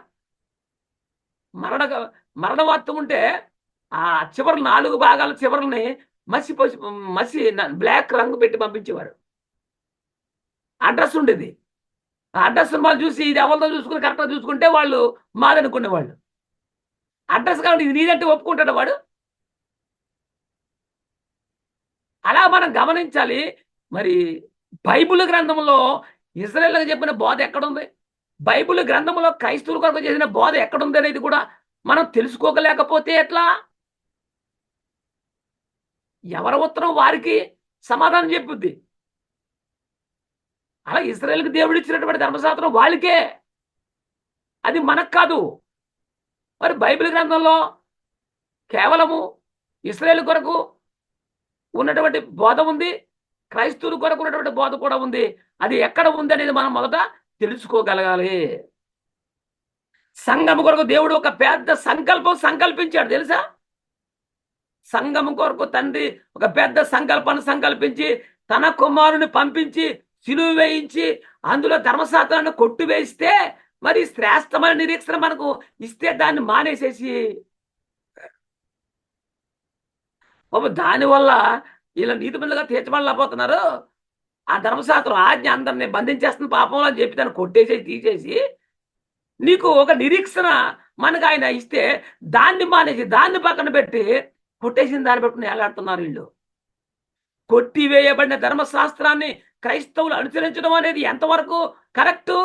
మరణ వార్త ఉంటే ఆ చివరి 4 భాగాల చివరిని మసి బ్లాక్ రంగు పెట్టి పంపించేవారు. అడ్రస్ ఉండేది. ఆ అడ్రస్ వాళ్ళు చూసి ఇది ఎవరితో చూసుకుని కరెక్ట్గా చూసుకుంటే వాళ్ళు మాదనుకునేవాళ్ళు. అడ్రస్ కాబట్టి ఇది నీదంటే ఒప్పుకుంటాడు వాడు. అలా మనం గమనించాలి. మరి బైబిల్ గ్రంథంలో ఇశ్రాయేలుకు చెప్పిన బోధ ఎక్కడుంది? బైబిల్ గ్రంథంలో క్రైస్తవుల కొరకు చేసిన బోధ ఎక్కడుంది అనేది కూడా మనం తెలుసుకోగలేకపోతే ఎట్లా? ఎవరి ఉత్తరం వారికి సమాధానం చెప్పుద్ది. అలా ఇశ్రాయేలుకు దేవుడు ఇచ్చినటువంటి ధర్మశాస్త్రం వాళ్ళకే, అది మనకు కాదు. మరి బైబిల్ గ్రంథంలో కేవలము ఇశ్రాయేలు కొరకు ఉన్నటువంటి బోధ ఉంది, క్రైస్తవుల కొరకు ఉన్నటువంటి బోధ కూడా ఉంది. అది ఎక్కడ ఉంది అనేది మనం మొదట తెలుసుకోగలగాలి. సంఘము కొరకు దేవుడు ఒక పెద్ద సంకల్పించాడు తెలుసా? సంఘము కొరకు తండ్రి ఒక పెద్ద సంకల్పాన్ని సంకల్పించి తన కుమారుని పంపించి సిలువ వేయించి అందులో ధర్మశాస్త్రాన్ని కొట్టివేస్తే మరి శ్రేష్టమైన నిరీక్షణ మనకు ఇస్తే దాన్ని మానేసేసి దానివల్ల వీళ్ళ నీతిమంతులుగా తీర్చబడలేకపోతున్నారు. ఆ ధర్మశాస్త్రం ఆజ్ఞ అందరిని బంధించేస్తుంది పాపంలో అని చెప్పి దాన్ని కొట్టేసేసి తీసేసి నీకు ఒక నిరీక్షణ మనకు ఆయన ఇస్తే దాన్ని మానేసి దాన్ని పక్కన పెట్టి కొట్టేసిన దాన్ని పెట్టుకుని ఏలాడుతున్నారు వీళ్ళు. కొట్టివేయబడిన ధర్మశాస్త్రాన్ని క్రైస్తవులు అనుసరించడం అనేది ఎంతవరకు కరెక్టు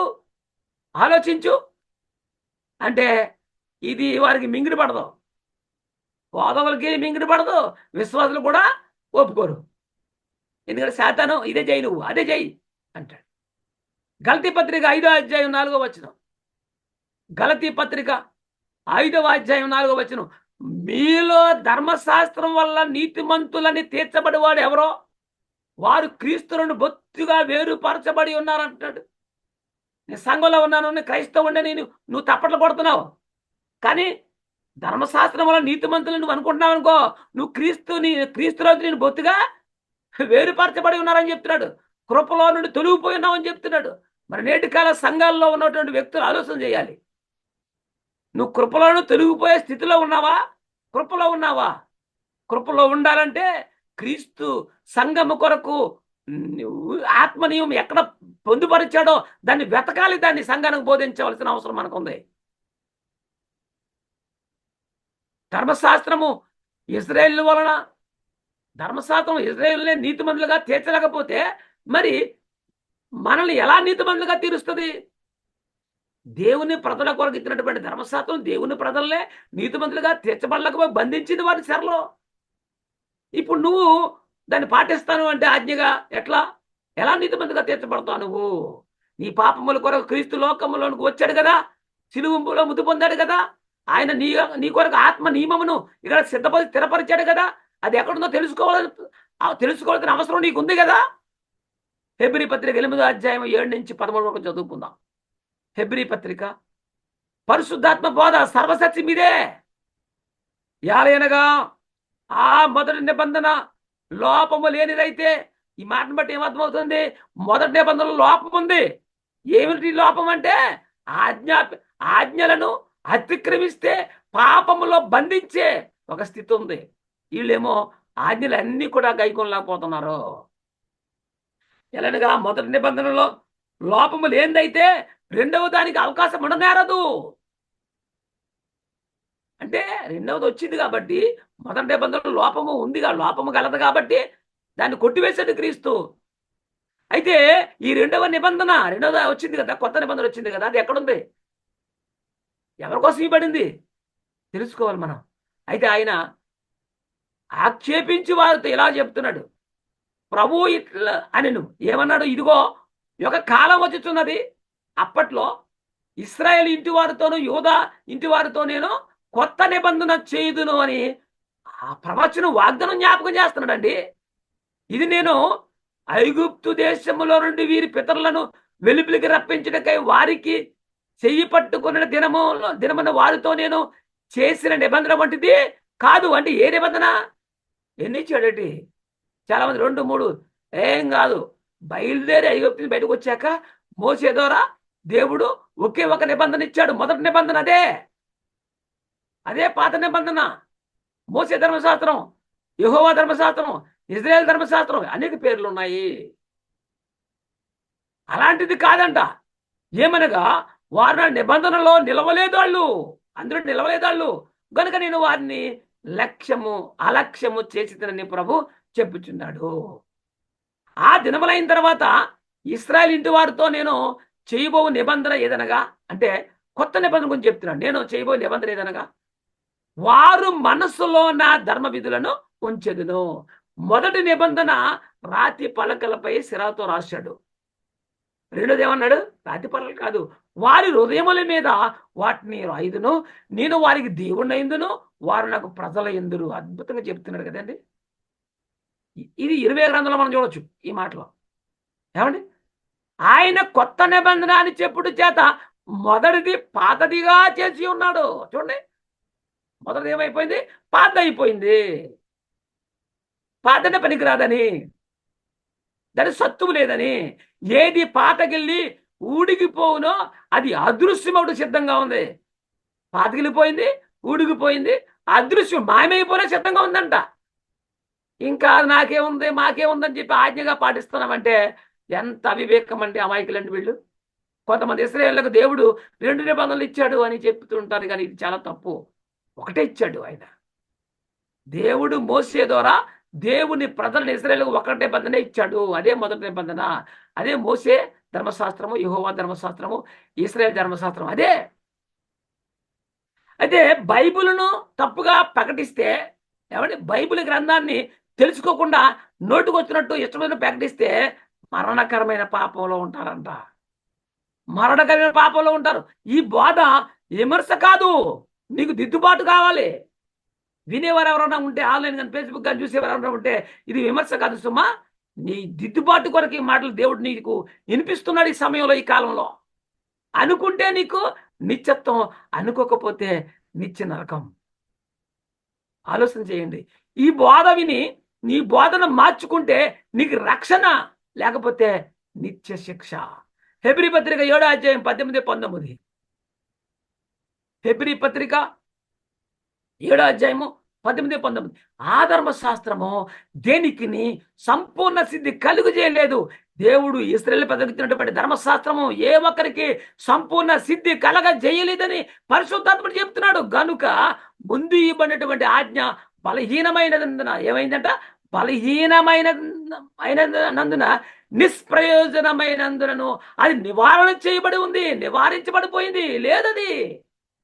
ఆలోచించు. అంటే ఇది వారికి మింగిడి పడదు, బోధకులకి మింగిడి పడదు, విశ్వాసులు కూడా ఒప్పుకోరు. ఎందుకంటే శాతాను ఇదే చేయి, నువ్వు అదే చేయి అంటాడు. గలతీ పత్రిక 5వ అధ్యాయం 4వ వచనం. గలతీ పత్రిక 5వ అధ్యాయం 4వ వచనం. మీలో ధర్మశాస్త్రం వల్ల నీతిమంతులని తీర్చబడివాడు ఎవరో వారు క్రీస్తులను బొత్తుగా వేరుపరచబడి ఉన్నారంటాడు. నేను సంఘంలో ఉన్నాను, నేను క్రైస్తవుండే, నువ్వు తప్పట్లు కొడుతున్నావు, కానీ ధర్మశాస్త్రం వల్ల నీతిమంతులు నువ్వు అనుకుంటున్నావు అనుకో, నువ్వు క్రీస్తులో నేను బొత్తుగా వేరుపరచబడి ఉన్నారని చెప్తున్నాడు. కృపలో నుండి తొలగిపోయి ఉన్నావని చెప్తున్నాడు. మరి నేటి కాల సంఘాల్లో ఉన్నటువంటి వ్యక్తులు ఆలోచన చేయాలి. నువ్వు కృపలోను తొలగిపోయే స్థితిలో ఉన్నావా, కృపలో ఉన్నావా? కృపలో ఉండాలంటే క్రీస్తు సంఘము కొరకు ఆత్మనియం ఎక్కడ పొందుపరిచాడో దాన్ని వెతకాలి, దాన్ని సంఘానికి బోధించవలసిన అవసరం మనకుంది. ధర్మశాస్త్రము ఇజ్రాయేల్ వలన, ధర్మశాస్త్రం ఇజ్రాయేల్నే నీతిమంతులుగా తీర్చలేకపోతే మరి మనల్ని ఎలా నీతిమంతులుగా తీరుస్తుంది? దేవుని ప్రజల కొరకు ఇచ్చినటువంటి ధర్మశాస్త్రం దేవుని ప్రజలనే నీతిమంతులుగా తీర్చబడలేకపోయి బంధించింది వారి చెరలో. ఇప్పుడు నువ్వు దాన్ని పాటిస్తాను అంటే ఆజ్ఞగా ఎలా నీతిమంతులుగా తీర్చబడతావు? నువ్వు నీ పాపముల కొరకు క్రీస్తు లోకములోనికి వచ్చాడు కదా, సిలువలో మృతి పొందాడు కదా, ఆయన నీ కొరకు ఆత్మ నియమమును ఇక్కడ స్థిరపరిచాడు కదా, అది ఎక్కడుందో తెలుసుకోవాల్సిన అవసరం నీకు ఉంది కదా. హెబ్రీ పత్రిక 8వ అధ్యాయం 7 నుంచి 13 వరకు చదువుకుందాం. హెబ్రీ పత్రిక. పరిశుద్ధాత్మ బోధ సర్వసత్యం ఇదే. యాలయనగా ఆ మొదటి నిబంధన లోపము లేనిదైతే, ఈ మాటను బట్టి ఏమర్థమవుతుంది? మొదటి నిబంధనలో లోపం ఉంది. ఏమిటి లోపం అంటే ఆజ్ఞలను అతిక్రమిస్తే పాపములో బంధించే ఒక స్థితి ఉంది. వీళ్ళేమో ఆజ్ఞలన్నీ కూడా గైకొనలేకపోతున్నారు. ఎలానగా మొదటి నిబంధనలో లోపము లేనిదైతే రెండవ దానికి అవకాశం ఉండనేరదు. అంటే రెండవది వచ్చింది కాబట్టి, మొదటి నిబంధనలో లోపము ఉందిగా, లోపము గలదు కాబట్టి దాన్ని కొట్టివేశాడు క్రీస్తు. అయితే ఈ రెండవది వచ్చింది కదా, కొత్త నిబంధన వచ్చింది కదా, అది ఎక్కడుంది? ఎవరి కోసం ఇవ్వబడింది తెలుసుకోవాలి మనం. అయితే ఆయన ఆక్షేపించి వారితో ఇలా చెప్తున్నాడు, ప్రభు ఇట్లా అని ఏమన్నాడు? ఇదిగో ఒక కాలం వచ్చుతున్నది, అప్పట్లో ఇశ్రాయేల్ ఇంటి వారితోనూ యూదా ఇంటి వారితో నేను కొత్త నిబంధన చేయుదును అని ఆ ప్రవచనం వాగ్దానం జ్ఞాపకం చేస్తున్నాడండి. ఇది నేను ఐగుప్తు దేశములో నుండి వీరి పితరులను వెలుపులికి రప్పించడానికై వారికి చెయ్యి పట్టుకున్న దినమున వారితో నేను చేసిన నిబంధన వంటిది కాదు. అంటే ఏ నిబంధన? ఎన్ని ఇచ్చాడటి? చాలా మంది 2, 3 ఏం కాదు. బయలుదేరి ఐగుప్తు బయటకు వచ్చాక మోసే ద్వారా దేవుడు ఒకే ఒక నిబంధన ఇచ్చాడు. మొదటి నిబంధన అదే పాత నిబంధన. మోసే ధర్మశాస్త్రం, యెహోవా ధర్మశాస్త్రం, ఇజ్రాయేల్ ధర్మశాస్త్రం, అనేక పేర్లు ఉన్నాయి. అలాంటిది కాదంట. ఏమనగా వారు నా నిబంధనలో నిలవలేదాళ్ళు, అందరూ నిలవలేదాళ్ళు గనుక నేను వారిని అలక్ష్యము చేసి ప్రభు చెప్పుచున్నాడు. ఆ దినములైన తర్వాత ఇశ్రాయేల్ ఇంటి వారితో నేను చేయబో నిబంధన ఏదనగా, అంటే కొత్త నిబంధన గురించి చెప్తున్నాడు. నేను చేయబో నిబంధన ఏదనగా, వారు మనస్సులో నా ధర్మ విధులను ఉంచెదును. మొదటి నిబంధన రాతి పలకలపై సిరాతో రాశాడు. రెండోది ఏమన్నాడు? రాతి పలకలు కాదు, వారి హృదయముల మీద వాటిని రాయుదును, నేను వారికి దేవుణ్ణి అయిందును, వారు నాకు ప్రజల ఎందురు. అద్భుతంగా చెప్తున్నాడు కదండి. ఇది 20 గ్రంథంలో మనం చూడొచ్చు ఈ మాటలో. ఏమండి? ఆయన కొత్త నిబంధన అని చెప్పుడు చేత మొదటిది పాతదిగా చేసి ఉన్నాడు. చూడండి, మొదటిది ఏమైపోయింది? పాత అయిపోయింది. పాతనే పనికిరాదని. దాని సత్తువు లేదని. ఏది పాతగిల్లి ఊడిగిపోవునో అది అదృశ్యమవుడు సిద్ధంగా ఉంది. పాతగిలిపోయింది, ఊడిగిపోయింది, అదృశ్యం మాయమైపోయినా సిద్ధంగా ఉందంట. ఇంకా నాకేముంది మాకేముందని చెప్పి ఆజ్ఞగా పాటిస్తున్నామంటే ఎంత అవివేకం అంటే, అమాయకులండి వీళ్ళు. కొంతమంది ఇశ్రాయేళ్లకు దేవుడు 2 నిబంధనలు ఇచ్చాడు అని చెప్తుంటారు, కానీ ఇది చాలా తప్పు. ఒకటే ఇచ్చాడు ఆయన. దేవుడు మోసే ద్వారా దేవుని ప్రజలను ఇశ్రాయేలుకు ఒకటే నిబంధన ఇచ్చాడు. అదే మొదటి నిబంధన. అదే మోసే ధర్మశాస్త్రము, యెహోవా ధర్మశాస్త్రము, ఇశ్రాయేల్ ధర్మశాస్త్రం అదే. అయితే బైబిలును తప్పుగా ప్రకటిస్తే, ఏమంటే బైబిల్ గ్రంథాన్ని తెలుసుకోకుండా నోటుకొచ్చినట్టు ఇష్టమైన ప్రకటిస్తే మరణకరమైన పాపంలో ఉంటారంట. మరణకరమైన పాపంలో ఉంటారు. ఈ బోధ విమర్శ కాదు, నీకు దిద్దుబాటు కావాలి. వినేవారు ఎవరైనా ఉంటే, ఆన్లైన్ కానీ ఫేస్బుక్ కానీ చూసేవారు ఎవరైనా ఉంటే, ఇది విమర్శ కాదు సుమా, నీ దిద్దుబాటు కొరకు ఈ మాటలు దేవుడు నీకు వినిపిస్తున్నాడు ఈ సమయంలో, ఈ కాలంలో. అనుకుంటే నీకు నిత్యత్వం, అనుకోకపోతే నిత్య నరకం. ఆలోచన చేయండి. ఈ బోధ విని నీ బోధన మార్చుకుంటే నీకు రక్షణ, లేకపోతే నిత్య శిక్ష. హెబ్రీ పత్రిక 7వ అధ్యాయం 18, 19. హెబ్రీ పత్రిక 7వ అధ్యాయము 18, 19. ఆ ధర్మశాస్త్రము దేనికి సంపూర్ణ సిద్ధి కలుగు చేయలేదు. దేవుడు ఇశ్రాయేలు ప్రజలకు ధర్మశాస్త్రము ఏ ఒక్కరికి సంపూర్ణ సిద్ధి కలగ చేయలేదని పరిశుద్ధాత్ముడు చెప్తున్నాడు. గనుక ముందు ఇవ్వబడినటువంటి ఆజ్ఞ బలహీనమైనదందున ఏమైందంట? బలహీనమైనందున నిష్ప్రయోజనమైనందునను అది నివారణ చేయబడి ఉంది, నివారించబడిపోయింది. లేదది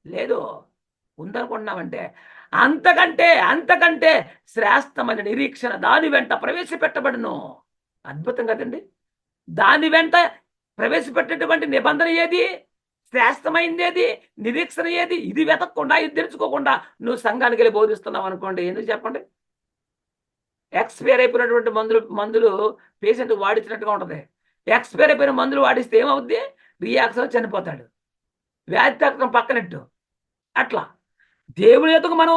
లేదు. ఉందనుకుంటున్నామంటే అంతకంటే శ్రేష్టమైన నిరీక్షణ దాని వెంట ప్రవేశపెట్టబడును. అద్భుతం కదండి. దాని వెంట ప్రవేశపెట్టేటువంటి నిబంధన ఏది? శ్రేష్టమైంది ఏది? నిరీక్షణ ఏది? ఇది వెతకకుండా, ఇది తెలుసుకోకుండా నువ్వు సంఘానికి వెళ్ళి బోధిస్తున్నావు అనుకోండి, ఎందుకు చెప్పండి? ఎక్స్పైర్ అయిపోయినటువంటి మందులు పేషెంట్ వాడించినట్టుగా ఉంటుంది. ఎక్స్పైర్ అయిపోయిన మందులు వాడిస్తే ఏమవుద్ది? రియాక్షన్, చనిపోతాడు. వ్యాధి తగ్గడం పక్కనట్టు. అట్లా దేవుని ఎదుగు మనం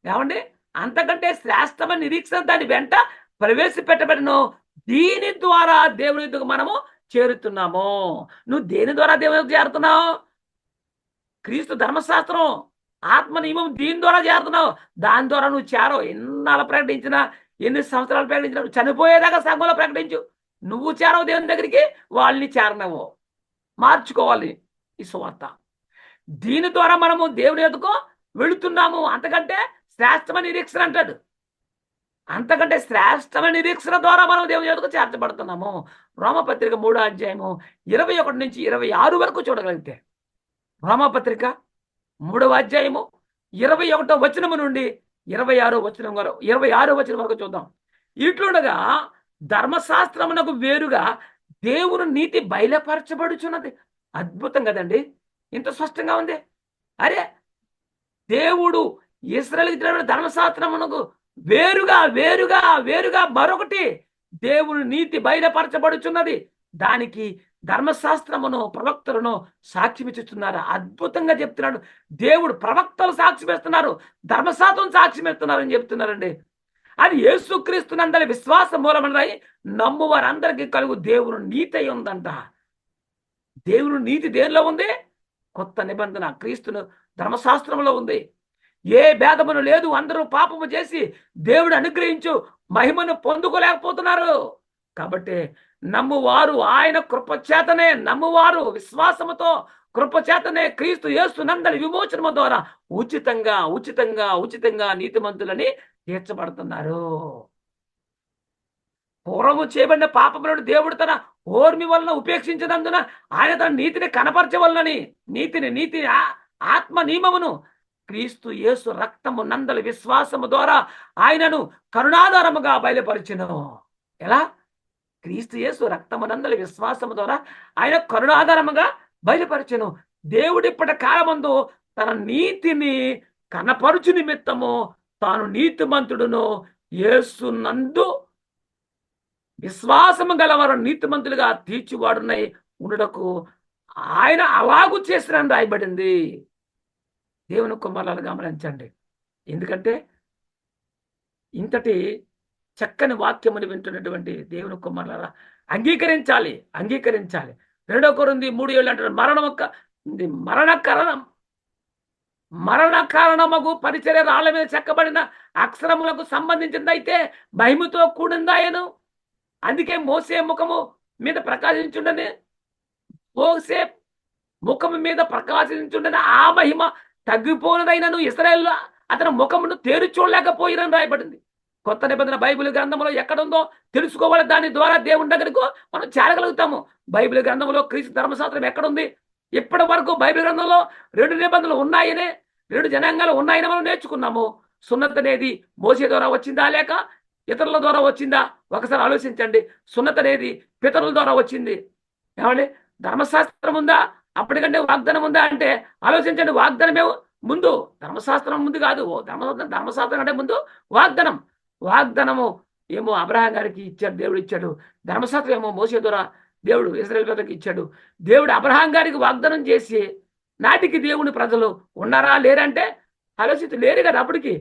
ఏమండి అంతకంటే శ్రేష్టమైన నిరీక్షణ దాని వెంట ప్రవేశపెట్టబడిను. దీని ద్వారా దేవుని ఎదుగు మనము చేరుతున్నాము. నువ్వు దేని ద్వారా దేవుని చేరుతున్నావు? క్రీస్తు ధర్మశాస్త్రం, ఆత్మ నియమం, దీని ద్వారా చేరుతున్నావు. దాని ద్వారా నువ్వు చేరవు. ఎన్నాళ్ళు ప్రకటించినా, ఎన్ని సంవత్సరాలు ప్రకటించినా, నువ్వు చనిపోయేదాకా సంఘంలో ప్రకటించు, నువ్వు చేరవు దేవుని దగ్గరికి, వాళ్ళని చేరనవు. మార్చుకోవాలి ఈ సువార్త. దీని ద్వారా మనము దేవుని ఎదుగు వెళుతున్నాము. అంతకంటే శ్రేష్టమైన నిరీక్షణ అంటాడు. అంతకంటే శ్రేష్టమైన నిరీక్షణ ద్వారా మనం దేవుని ఎదుగు చేర్చబడుతున్నాము. రోమపత్రిక 3వ అధ్యాయము 21 నుంచి 26 వరకు చూడగలిగితే, రోమపత్రిక 3వ అధ్యాయము 21వ వచనము నుండి 26వ వచనం వరకు చూద్దాం. ఇట్లుండగా ధర్మశాస్త్రమునకు వేరుగా దేవుని నీతి బయలుపరచబడుచున్నది. అద్భుతం కదండి, ఇంత స్పష్టంగా ఉంది. అరే, దేవుడు ఇశ్రాయేలుకి ఇచ్చిన ధర్మశాస్త్రమునకు వేరుగా మరొకటి దేవుని నీతి బయలుపరచబడుచున్నది. దానికి ధర్మశాస్త్రమును, ప్రవక్తలను సాక్ష్యమిచ్చుతున్నారు. అద్భుతంగా చెప్తున్నాడు దేవుడు. ప్రవక్తలు సాక్ష్యమిస్తున్నారు, ధర్మశాస్త్రం సాక్ష్యమిస్తున్నారని చెప్తున్నారండి. అది యేసుక్రీస్తునందరి విశ్వాస మూలమనై నమ్ము వారందరికీ కలుగు దేవుని నీతి అయి ఉందంట. దేవుని నీతి దేనిలో ఉంది? కొత్త నిబంధన క్రీస్తును ధర్మశాస్త్రంలో ఉంది. ఏ భేదమును లేదు. అందరూ పాపము చేసి దేవుడు అనుగ్రహించు మహిమను పొందుకోలేకపోతున్నారు. కాబట్టి నమ్మువారు ఆయన కృపచేతనే, నమ్మువారు విశ్వాసముతో కృపచేతనే క్రీస్తు యేసునందరి విమోచనము ద్వారా ఉచితంగా నీతిమంతులని తీర్చబడుతున్నారు. పూర్వము చేయబడిన పాపములను దేవుడు తన ఓర్మి వలన ఉపేక్షించినందున ఆయన తన నీతిని కనపరచవలనని, నీతి ఆత్మ నియమమును క్రీస్తు యేసు రక్తము నందలి విశ్వాసము ద్వారా ఆయనను కరుణాధారముగా బయలుపరిచెను. ఎలా? క్రీస్తు యేసు రక్తము నందలి విశ్వాసము ద్వారా ఆయన కరుణాధారముగా బయలుపరిచెను. దేవుడిప్పటి కాలమందు తన నీతిని కనపరుచు నిమిత్తము తాను నీతిమంతుడును యేసు నందు విశ్వాసము గలవారు నీతిమంతులుగా తీర్చివాడునై ఉండుటకు ఆయన అలాగూ చేసినని రాయబడింది. దేవుని కుమారులను గమనించండి. ఎందుకంటే ఇంతటి చక్కని వాక్యముని వింటున్నటువంటి దేవుని కుమారులారా, అంగీకరించాలి, అంగీకరించాలి. 2 కొరింథీ 3:7 అంటారు, మరణ కారణమగు పరిచర్య రాళ్ల మీద చెక్కబడిన అక్షరములకు సంబంధించిందైతే మహిమతో కూడిందాయను. అందుకే మోసే ముఖము మీద ప్రకాశించుండని మోసే ముఖము మీద ప్రకాశించుండని ఆ మహిమ తగ్గిపోయినదైనను ఇశ్రాయేలు అతని ముఖమును తేరు చూడలేకపోయినని రాయబడింది. కొత్త నిబంధన బైబిల్ గ్రంథంలో ఎక్కడుందో తెలుసుకోవాలి. దాని ద్వారా దేవుని దగ్గరకు మనం చేరగలుగుతాము. బైబిల్ గ్రంథంలో క్రీస్తు ధర్మశాస్త్రం ఎక్కడుంది? ఇప్పటి వరకు బైబిల్ గ్రంథంలో 2 నిబంధనలు ఉన్నాయనే, 2 జనాంగాలు ఉన్నాయని మనం నేర్చుకున్నాము. సున్నతి అనేది మోసే ద్వారా వచ్చిందా లేక ఇతరుల ద్వారా వచ్చిందా? ఒకసారి ఆలోచించండి. సున్నతి అనేది పితరుల ద్వారా వచ్చింది. ఏమండి, ధర్మశాస్త్రం ఉందా? అప్పటికంటే వాగ్దానం ఉందా అంటే ఆలోచించండి. వాగ్దానమే ముందు, ధర్మశాస్త్రం ముందు కాదు. ధర్మశాస్త్రం కంటే ముందు వాగ్దానము ఏమో అబ్రహాం గారికి ఇచ్చాడు, దేవుడు ఇచ్చాడు. ధర్మశాస్త్రం ఏమో మోసే ద్వారా దేవుడు ఇశ్రాయేలు ప్రజలకు ఇచ్చాడు. దేవుడు అబ్రహాం గారికి వాగ్దానం చేసి నాటికి దేవుని ప్రజలు ఉన్నారా లేరంటే ఆలోచించి లేరు కదా. అప్పటికి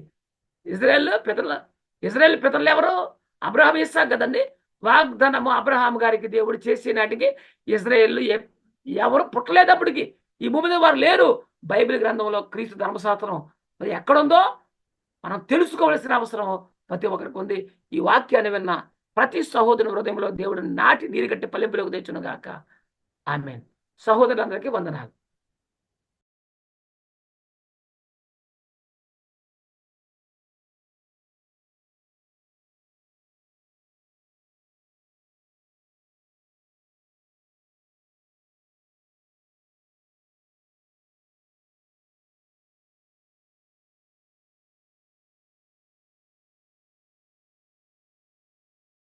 ఇజ్రాయేల్ పితరులు ఎవరు? అబ్రహాం, ఇస్సాకు కదండి. వాగ్దానము అబ్రహాం గారికి దేవుడు చేసే నాటికి ఇజ్రాయేల్ ఎవరు పుట్టలేదు. అప్పటికి ఈ భూమి మీద వారు లేరు. బైబిల్ గ్రంథంలో క్రీస్తు ధర్మశాస్త్రం మరి ఎక్కడుందో మనం తెలుసుకోవాల్సిన అవసరం ప్రతి ఒక్కరికి ఉంది. ఈ వాక్యాన్ని విన్న ప్రతి సహోదరుని హృదయంలో దేవుడు నాటి నీరు గట్టి పల్లెంపులోకి తెచ్చును గాక. ఆమేన్. సహోదరులందరికీ వందనాలు.